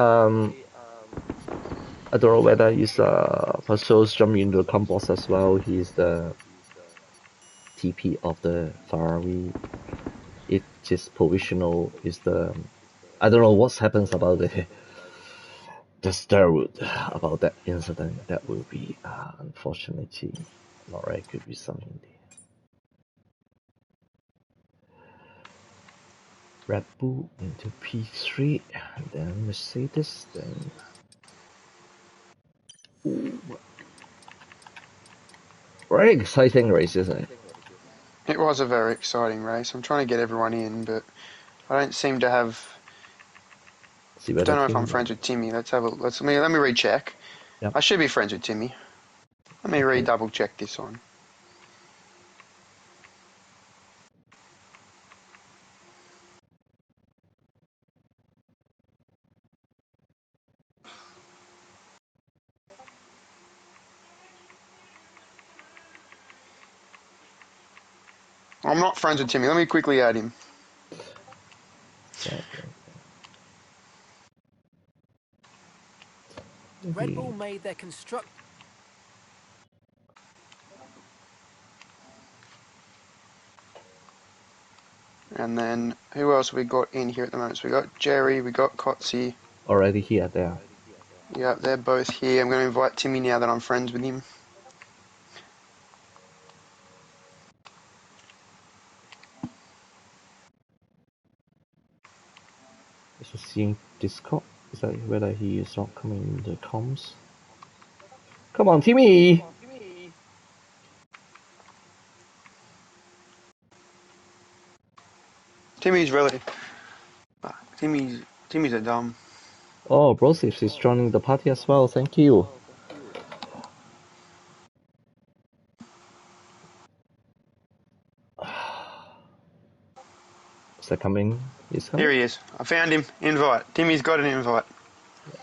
I don't know whether he's Pasos jumping into the compost as well. He's the TP of the Ferrari. It is provisional. Is the I don't know what happens about the steroid about that incident. That will be unfortunately not very good result indeed. Red Bull into P3, and then Mercedes, then. Ooh. Very exciting race, isn't it? It was a very exciting race. I'm trying to get everyone in, but I don't seem to have. I don't know if I'm friends with Timmy. Let's have a. Let me recheck. Yep. I should be friends with Timmy. Let me double check this one. I'm not friends with Timmy. Let me quickly add him. Okay. Red Bull made their construct. And then who else we got in here at the moment? So we got Jerry, we got Kotzi. Already here, there. Yeah, they're both here. I'm going to invite Timmy now that I'm friends with him. Is he seeing Discord? Is that whether he is not coming in the comms? Come on, Timmy! Timmy's relative. Timmy's a dumb. Oh, Brosif is joining the party as well. Thank you. Is that coming? He's coming? Here he is. I found him. Invite. Timmy's got an invite.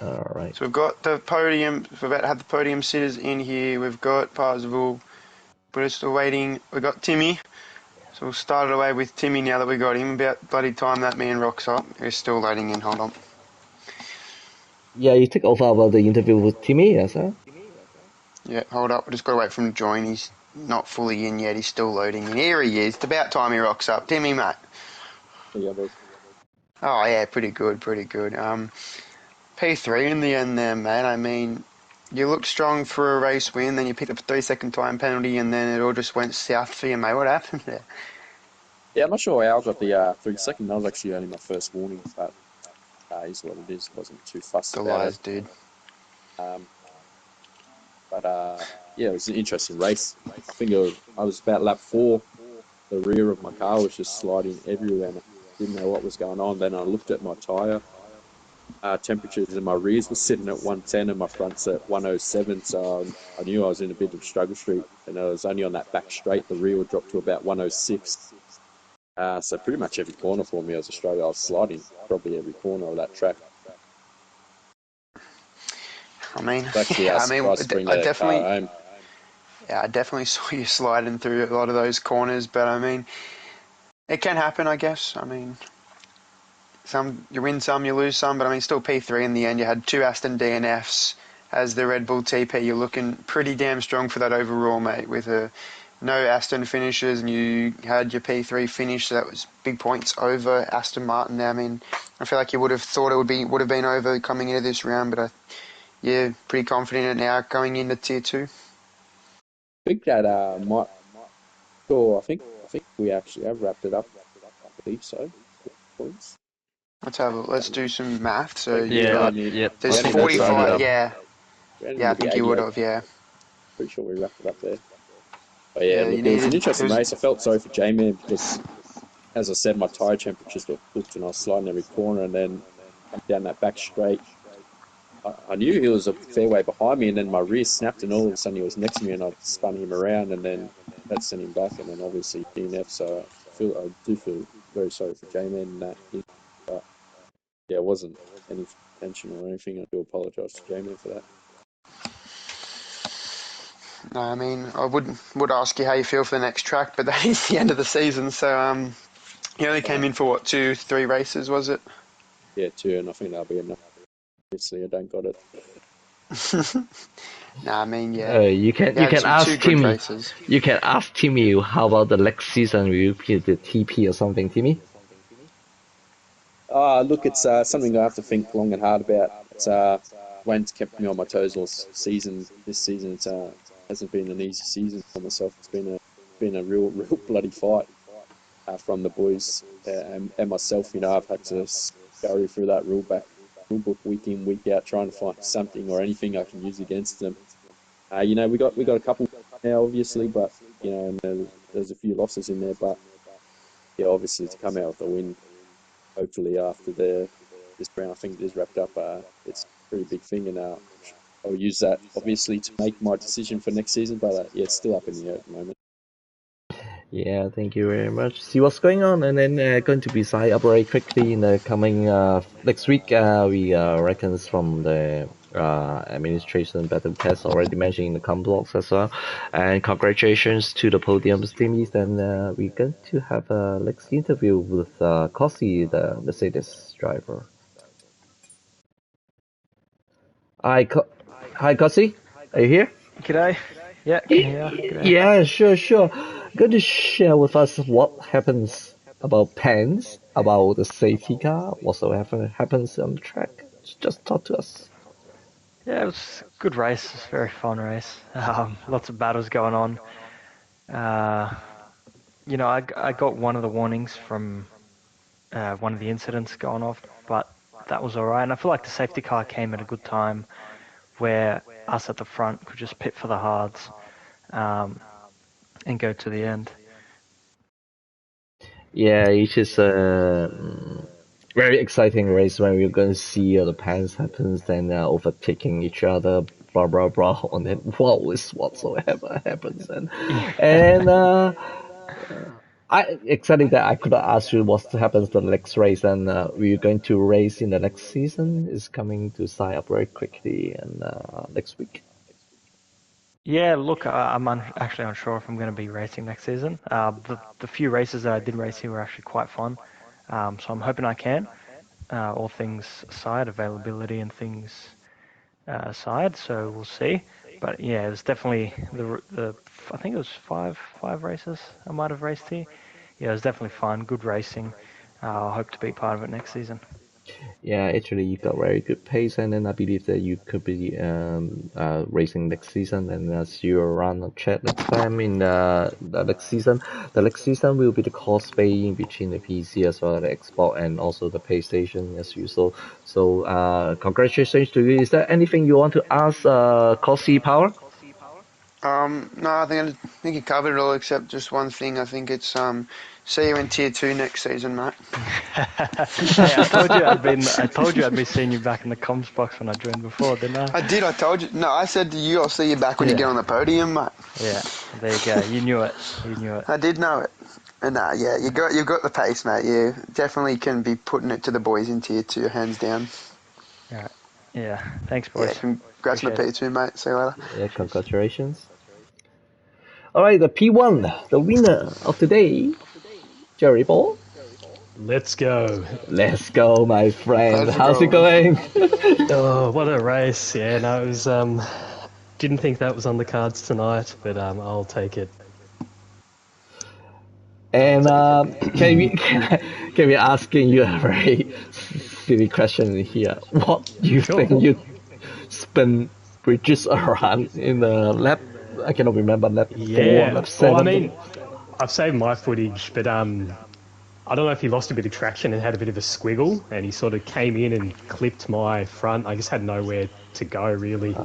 Alright. So we've got the podium. We've about to have the podium sitters in here. We've got Parzival. We're still waiting. We've got Timmy. So we'll start it away with Timmy now that we got him. About bloody time that man rocks up. He's still loading in. Hold on. Yeah, you took over about the interview with Timmy, yes, sir? Yeah, hold up. We just got to wait for him to join. He's not fully in yet. He's still loading in. Here he is. It's about time he rocks up. Timmy, mate. Yeah, boys. Oh, yeah, pretty good, pretty good. P3 in the end there, mate. I mean, you looked strong for a race win, then you picked up a 3-second time penalty, and then it all just went south for you, mate. What happened there? Yeah, I'm not sure how I got the 3-second. That was actually only my first warning, but is what it is. Wasn't too fussed The about lies, it. dude. Yeah, it was an interesting race. I think I was about lap 4. The rear of my car was just sliding everywhere, and I didn't know what was going on. Then I looked at my tyre. Temperatures in my rears were sitting at 110 and my front's at 107, so I knew I was in a bit of struggle street, and I was only on that back straight. The rear would drop to about 106. So pretty much every corner for me as a struggle. I was sliding probably every corner of that track. I mean, Actually, yeah, surprised to bring the car home. Yeah, I definitely saw you sliding through a lot of those corners, but I mean, it can happen, I guess. I mean, some you win some, you lose some, but I mean, still P3 in the end. You had 2 Aston DNFs as the Red Bull TP. You're looking pretty damn strong for that overall, mate, with no Aston finishes, and you had your P3 finish, so that was big points over Aston Martin. I mean, I feel like you would have thought it would have been over coming into this round, but yeah, pretty confident in it now going into Tier 2. think that might. Sure, I think we actually have wrapped it up. I believe so. Points. Let's do some math. So Wait, you Yeah, got yep. we there's I only think need to that's be rounded 45. 88. up. Yeah, We only yeah. need I to be think you would 88. have. Yeah, Pretty sure we wrapped it up there. But yeah, yeah. You look, it was an needed. It interesting was. race. I felt sorry for J-Man because, as I said, my tyre temperatures got cooked and I was sliding every corner and then come down that back straight. I knew he was a fair way behind me and then my rear snapped and all of a sudden he was next to me and I spun him around and then that sent him back and then obviously DNF. So I do feel very sorry for J-Man in that. But yeah, it wasn't any intentional or anything. I do apologise to J-Man for that. No, I mean, I would ask you how you feel for the next track, but that is the end of the season. So you only came in for what, 3 races, was it? Yeah, 2, and I think that'll be enough. Obviously, I don't got it. No, I mean, yeah. You can Yeah, two ask good Timmy. races. You can ask Timmy how about the next season will you be the TP or something, Timmy? Look, it's something I have to think long and hard about. It's Wayne's kept me on my toes all season. This season, it's hasn't been an easy season for myself. It's been a real bloody fight from the boys and myself. You know, I've had to scurry through that rule book week in week out, trying to find something or anything I can use against them. You know, we got a couple now, obviously, but you know, and there's a few losses in there, but yeah, obviously to come out with a win. Hopefully after this round, I think it is wrapped up. It's a pretty big thing, and I'll use that obviously to make my decision for next season. But yeah, it's still up in the air at the moment. Yeah, thank you very much. See what's going on, and then going to be side up very quickly in the coming next week. We reckons from the administration battle test already mentioned in the com blocks as well. And congratulations to the podium teams. And we're going to have a next interview with Kossi, the Mercedes driver. Hi, hi, Kossi. Are you here? G'day. Yeah, can hear. G'day. Yeah, sure. Going to share with us what happens about pens, about the safety car, whatsoever happens on the track. Just talk to us. Yeah, it was a good race. It was a very fun race. Lots of battles going on. You know, I got one of the warnings from one of the incidents going off, but that was all right. And I feel like the safety car came at a good time where us at the front could just pit for the hards and go to the end. Yeah, it is a very exciting race when we're going to see the pens happens and overtaking each other, blah blah blah, and then whatsoever happens, and I excited that I could ask you what happens to the next race, and we're going to race in the next season is coming to sign up very quickly and next week. Yeah, look, I'm actually unsure if I'm going to be racing next season. The few races that I did race here were actually quite fun, so I'm hoping I can. All things aside, availability and things aside, so we'll see. But yeah, it was definitely the I think it was five races I might have raced here. Yeah, it was definitely fun, good racing. I hope to be part of it next season. Yeah, actually, you got very good pace, and then I believe that you could be racing next season. And as you run a chat next time in the next season will be the cosplay in between the PC as well as the Xbox and also the PlayStation as usual. So, congratulations to you. Is there anything you want to ask, Cosy Power? No, I think you covered it all except just one thing. I think it's see you in Tier 2 next season, mate. Hey, I told you I'd be seeing you back in the comms box when I joined before, didn't I? I did. I told you. No, I said to you, I'll see you back when you Yeah. get on the podium, mate. Yeah, there you go. You knew it. You knew it. I did know it. And yeah, you've got the pace, mate. You definitely can be putting it to the boys in Tier 2, hands down. All right. Yeah. Thanks, Yeah, boys. congrats on the Appreciate P2, mate. See you later. Yeah, congratulations. All right, the P1, the winner of today, Jerry Ball. Let's go. Let's go, my friend. How's it How's it going? going? Oh, what a race. Yeah, no, it was, didn't think that was on the cards tonight, but I'll take it. And can we asking you a very silly question here? What do you Sure. think you spin bridges around in the lap I cannot remember lap 4, Yeah. lap 7. Well, I mean, I've saved my footage, but I don't know if he lost a bit of traction and had a bit of a squiggle, and he sort of came in and clipped my front. I just had nowhere to go really.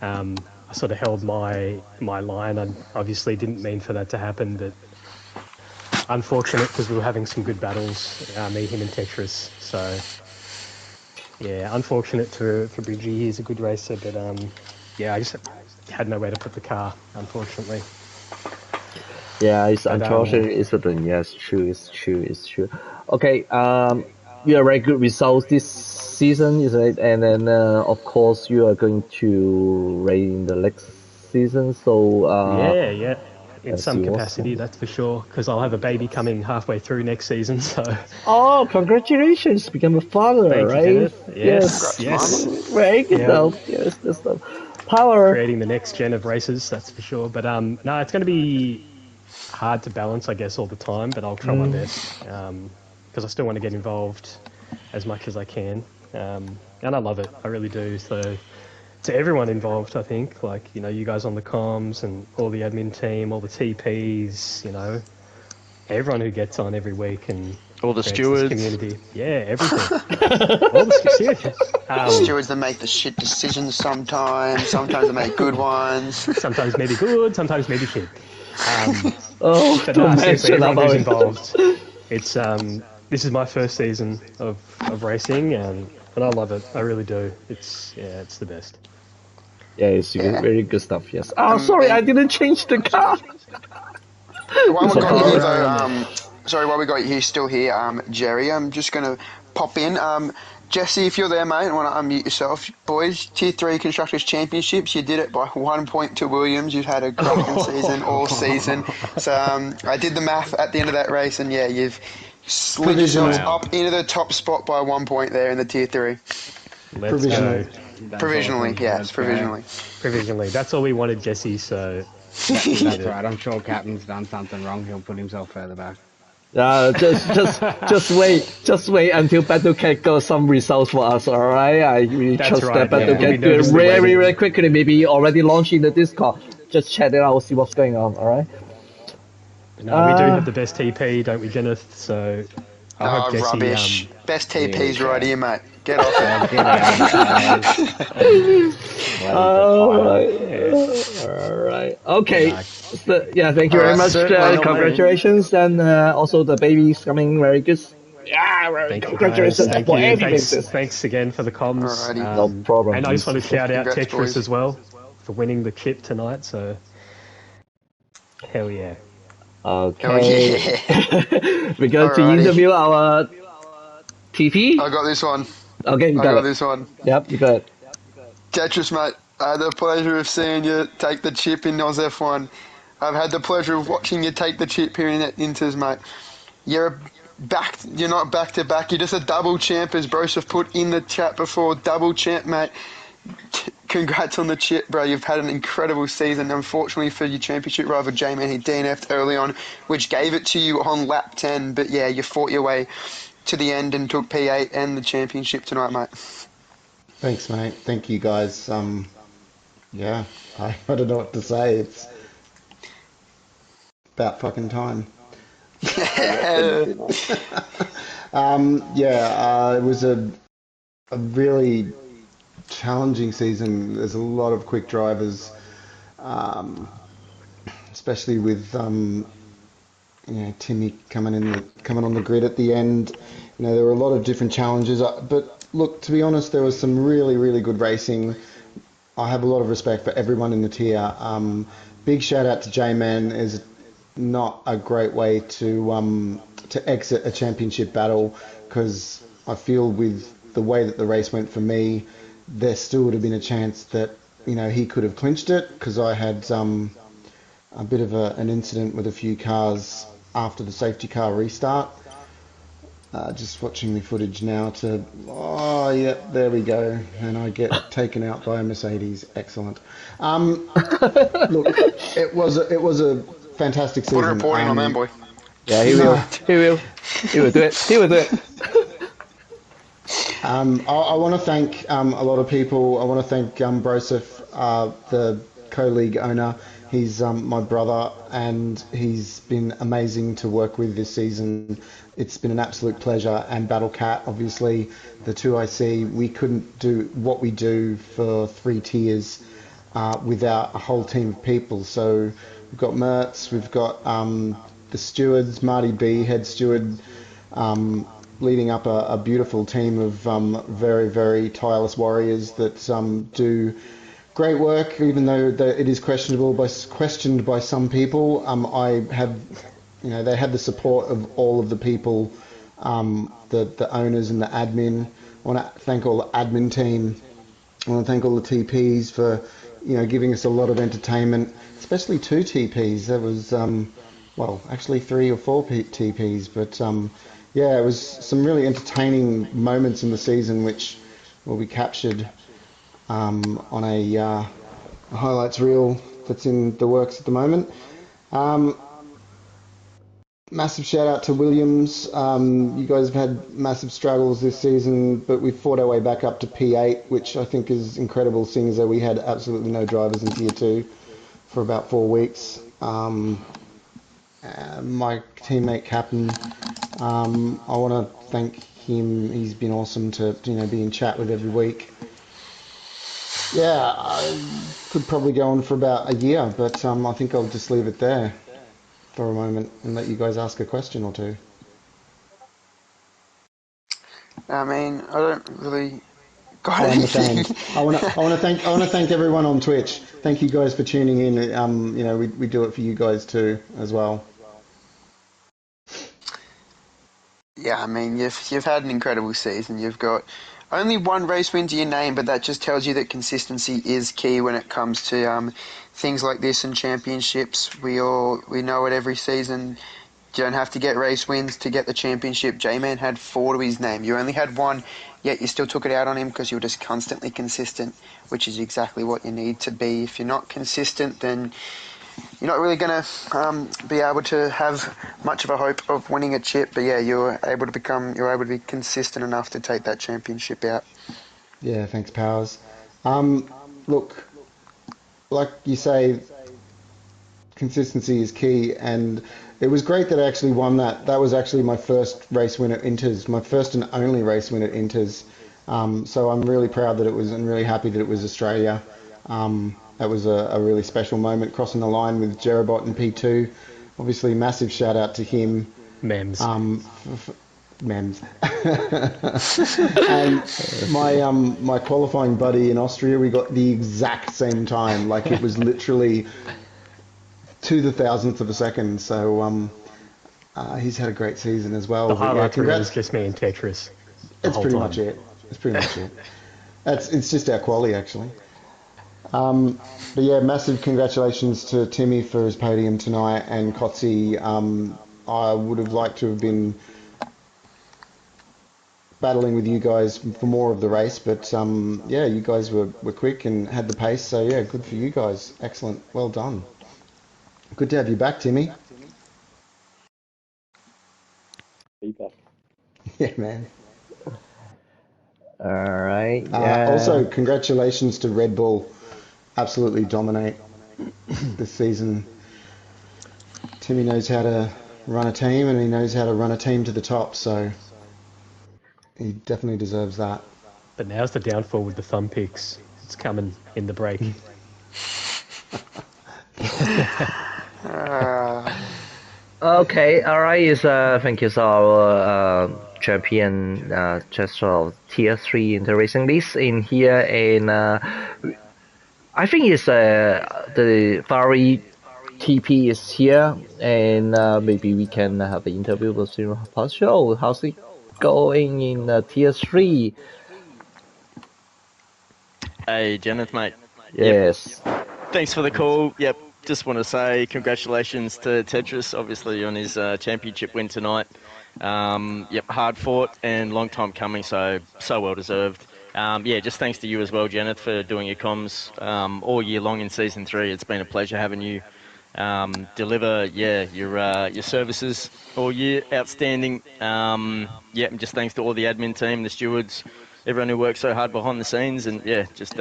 I sort of held my line. I obviously didn't mean for that to happen, but unfortunate because we were having some good battles, me, him, and Tetris. So yeah, unfortunate for Bridgie. He's a good racer, but yeah, I just had nowhere to put the car, unfortunately. Yeah, it's But, unfortunate. It's certain. Yes, true. It's true. It's true. Okay. You have very good results this season, isn't it? And then, of course, you are going to race in the next season. So, yeah, in as some you capacity, also. that's for sure. Because I'll have a baby coming halfway through next season. So Oh, congratulations! Become a father, thank you, right? Kenneth. Yes. Yes. Very good Yeah, stuff. Yes, good stuff. Power. creating the next gen of races, that's for sure. But no, it's going to be hard to balance, I guess, all the time. But I'll try my best because I still want to get involved as much as I can, and I love it. I really do. So to everyone involved, I think, like, you know, you guys on the comms and all the admin team, all the TPs, you know, everyone who gets on every week and All the creates this stewards. community. Yeah, everything. All the stewards. Stewards that make the shit decisions sometimes. Sometimes they make good ones. Sometimes maybe good, sometimes maybe shit. Oh, But don't no, seriously, mention everyone who's about it. involved. It's this is my first season of racing, and I love it. I really do. It's the best. Yeah, it's Yeah. very good stuff. Yes. Oh, sorry, I didn't change the car. While we So got you here, power. though, sorry, while we got you still here, Jerry, I'm just going to pop in. Jesse, if you're there, mate, I want to unmute yourself. Boys, Tier 3 Constructors Championships, you did it by 1 point to Williams. You've had a cracking season all season. So I did the math at the end of that race, and yeah, you've slid yourselves up into the top spot by 1 point there in the Tier 3. Let's go. Provisionally, yes, provisionally. Provisionally. That's all we wanted, Jesse. So That's right. I'm sure Captain's done something wrong. He'll put himself further back. Just wait until Battlecat got some results for us. All right, I really That's trust right, that yeah. Battlecat We'll be do it nervously very, waiting. very quickly. Maybe already launching the Discord. Just check it out, see what's going on. All right. no, we do have the best TP, don't we, Jeneth? So I hope Jesse. Rubbish. Best TP's Yeah. right here, mate. Get off it. Get out of here. All right. Okay. Yeah, thank you very Alright, much. certainly not me. Congratulations, and also the baby's coming very good. Yeah, Thank you, guys. congratulations Thank for you. everything. Thanks again for the comms. Alrighty. No problem. And I just want to shout out Congrats, Tetris boys. as well for winning the chip tonight. So hell yeah. Okay. yeah. We're going to Alrighty. interview our TP. I got this one. Okay, you I got got it. this one. Yep, you got it. Tetris, mate. I had the pleasure of seeing you take the chip in Oz F1. I've had the pleasure of watching you take the chip here in Inters, mate. You're not back to back. You're just a double champ, as Bruce have put in the chat before. Double champ, mate. Congrats on the chip, bro. You've had an incredible season. Unfortunately for your championship rival, J-Man, he DNF'd early on, which gave it to you on lap 10. But yeah, you fought your way to the end and took P8 and the championship tonight, mate. Thanks, mate. Thank you, guys. Yeah, I don't know what to say. It's about fucking time. It was a really challenging season. There's a lot of quick drivers, especially with Timmy coming on the grid at the end. You know, there were a lot of different challenges. But look, to be honest, there was some really, really good racing. I have a lot of respect for everyone in the tier. Big shout out to J-Man. Is not a great way to exit a championship battle, because I feel with the way that the race went for me, there still would have been a chance that, you know, he could have clinched it, because I had a bit of an incident with a few cars after the safety car restart. Just watching the footage now there we go, and I get taken out by a Mercedes. Excellent. Look, it was a fantastic season. Put a reporting on man, boy. Yeah, he will. He will. He will do it. He will do it. I want to thank a lot of people. I want to thank Broseph, the co-league owner. He's my brother, and he's been amazing to work with this season. It's been an absolute pleasure. And Battle Cat, obviously, the two I see, we couldn't do what we do for 3 tiers without a whole team of people. So we've got Mertz, we've got the stewards, Marty B, head steward, leading up a beautiful team of very, very tireless warriors that do great work, even though it is questioned by some people. I have, they had the support of all of the people, the owners and the admin. I want to thank all the admin team. I want to thank all the TPs for, giving us a lot of entertainment, especially 2 TPs. There was, actually 3 or 4 TPs, but yeah, it was some really entertaining moments in the season which will be captured on a highlights reel that's in the works at the moment. Massive shout out to Williams. You guys have had massive struggles this season, but we've fought our way back up to P8, which I think is incredible, seeing as though we had absolutely no drivers in Tier 2 for about 4 weeks. My teammate Captain, I want to thank him. He's been awesome to be in chat with every week. Yeah, I could probably go on for about a year, but I think I'll just leave it there for a moment and let you guys ask a question or two. I mean, I don't really got Oh, and the anything. fans. I want to thank everyone on Twitch. Thank you guys for tuning in. We do it for you guys too as well. Yeah, I mean, you've had an incredible season. You've got only 1 race win to your name, but that just tells you that consistency is key when it comes to things like this and championships. We know it every season. You don't have to get race wins to get the championship. J-Man had 4 to his name. You only had 1, yet you still took it out on him because you were just constantly consistent, which is exactly what you need to be. If you're not consistent, then you're not really going to be able to have much of a hope of winning a chip. But yeah, you're able to be consistent enough to take that championship out. Yeah, thanks, Powers. Look, like you say, consistency is key, and it was great that I actually won that. That was actually my first race win at Inters, my first and only race win at Inters. So I'm really proud that it was, and really happy that it was Australia. That was a really special moment, crossing the line with Jerabot in P2. Obviously, massive shout out to him. Mems. Mems. And my qualifying buddy in Austria, we got the exact same time. Like, it was literally to the thousandth of a second. So he's had a great season as well. The But highlight yeah, is just me and Tetris. It's pretty much it. It's pretty much it. It's just our quali, actually. But yeah, massive congratulations to Timmy for his podium tonight, and Kotzi. I would have liked to have been battling with you guys for more of the race, but yeah, you guys were quick and had the pace, so yeah, good for you guys. Excellent. Well done. Good to have you back, Timmy. Be back. Yeah, man. All right. Yeah. Also, congratulations to Red Bull. Absolutely dominate this season. Timmy knows how to run a team, and he knows how to run a team to the top, so he definitely deserves that. But now's the downfall with the thumb picks. It's coming in the break. Okay, alright, thank you, so our champion just of Tier 3 in the racing list in here, and I think it's the Fari TP is here, and maybe we can have an interview with him post show. How's it going in Tier 3? Hey, Jeneth, mate. Yes. Yep. Thanks for the call. Yep. Just want to say congratulations to Tetris, obviously, on his championship win tonight. Yep, hard fought and long time coming, so well deserved. Yeah, just thanks to you as well, Jeneth, for doing your comms all year long in Season 3. It's been a pleasure having you deliver, your services all year. Outstanding. Yeah, and just thanks to all the admin team, the stewards, everyone who works so hard behind the scenes, and yeah, just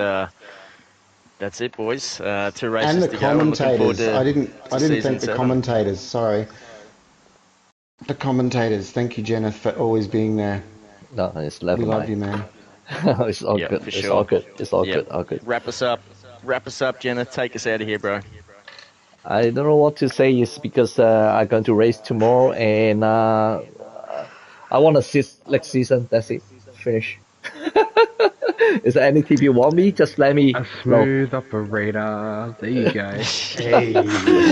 That's it, boys. 2 races And the to go. I'm looking forward commentators. to I didn't season thank the 7. commentators. Sorry. The commentators. Thank you, Jenna, for always being there. No, it's We never love mind. you, man. It's all Yep, good. for It's sure. all good. It's all Yep. good. All good. Wrap us up, Jenna. Take us out of here, bro. I don't know what to say. Is because I'm going to race tomorrow, and I want to see next season. That's it. Finish. Is there any tip you want me? Just let me A know. smooth operator. There you go. Hey. Smooth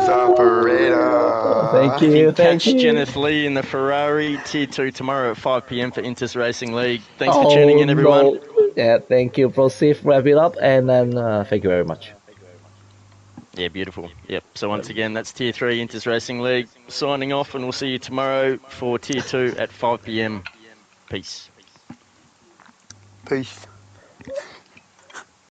operator. Thank You you. can Thank catch you. Jenneth Lee in the Ferrari Tier 2 tomorrow at 5 p.m. for Inters Racing League. Thanks for tuning in, everyone. No. Yeah. Thank you. Proceed. Wrap it up, and then thank you very much. Yeah, beautiful. Yep. So once again, that's Tier 3 Inters Racing League signing off, and we'll see you tomorrow for Tier 2 at 5 p.m. Peace. Peace.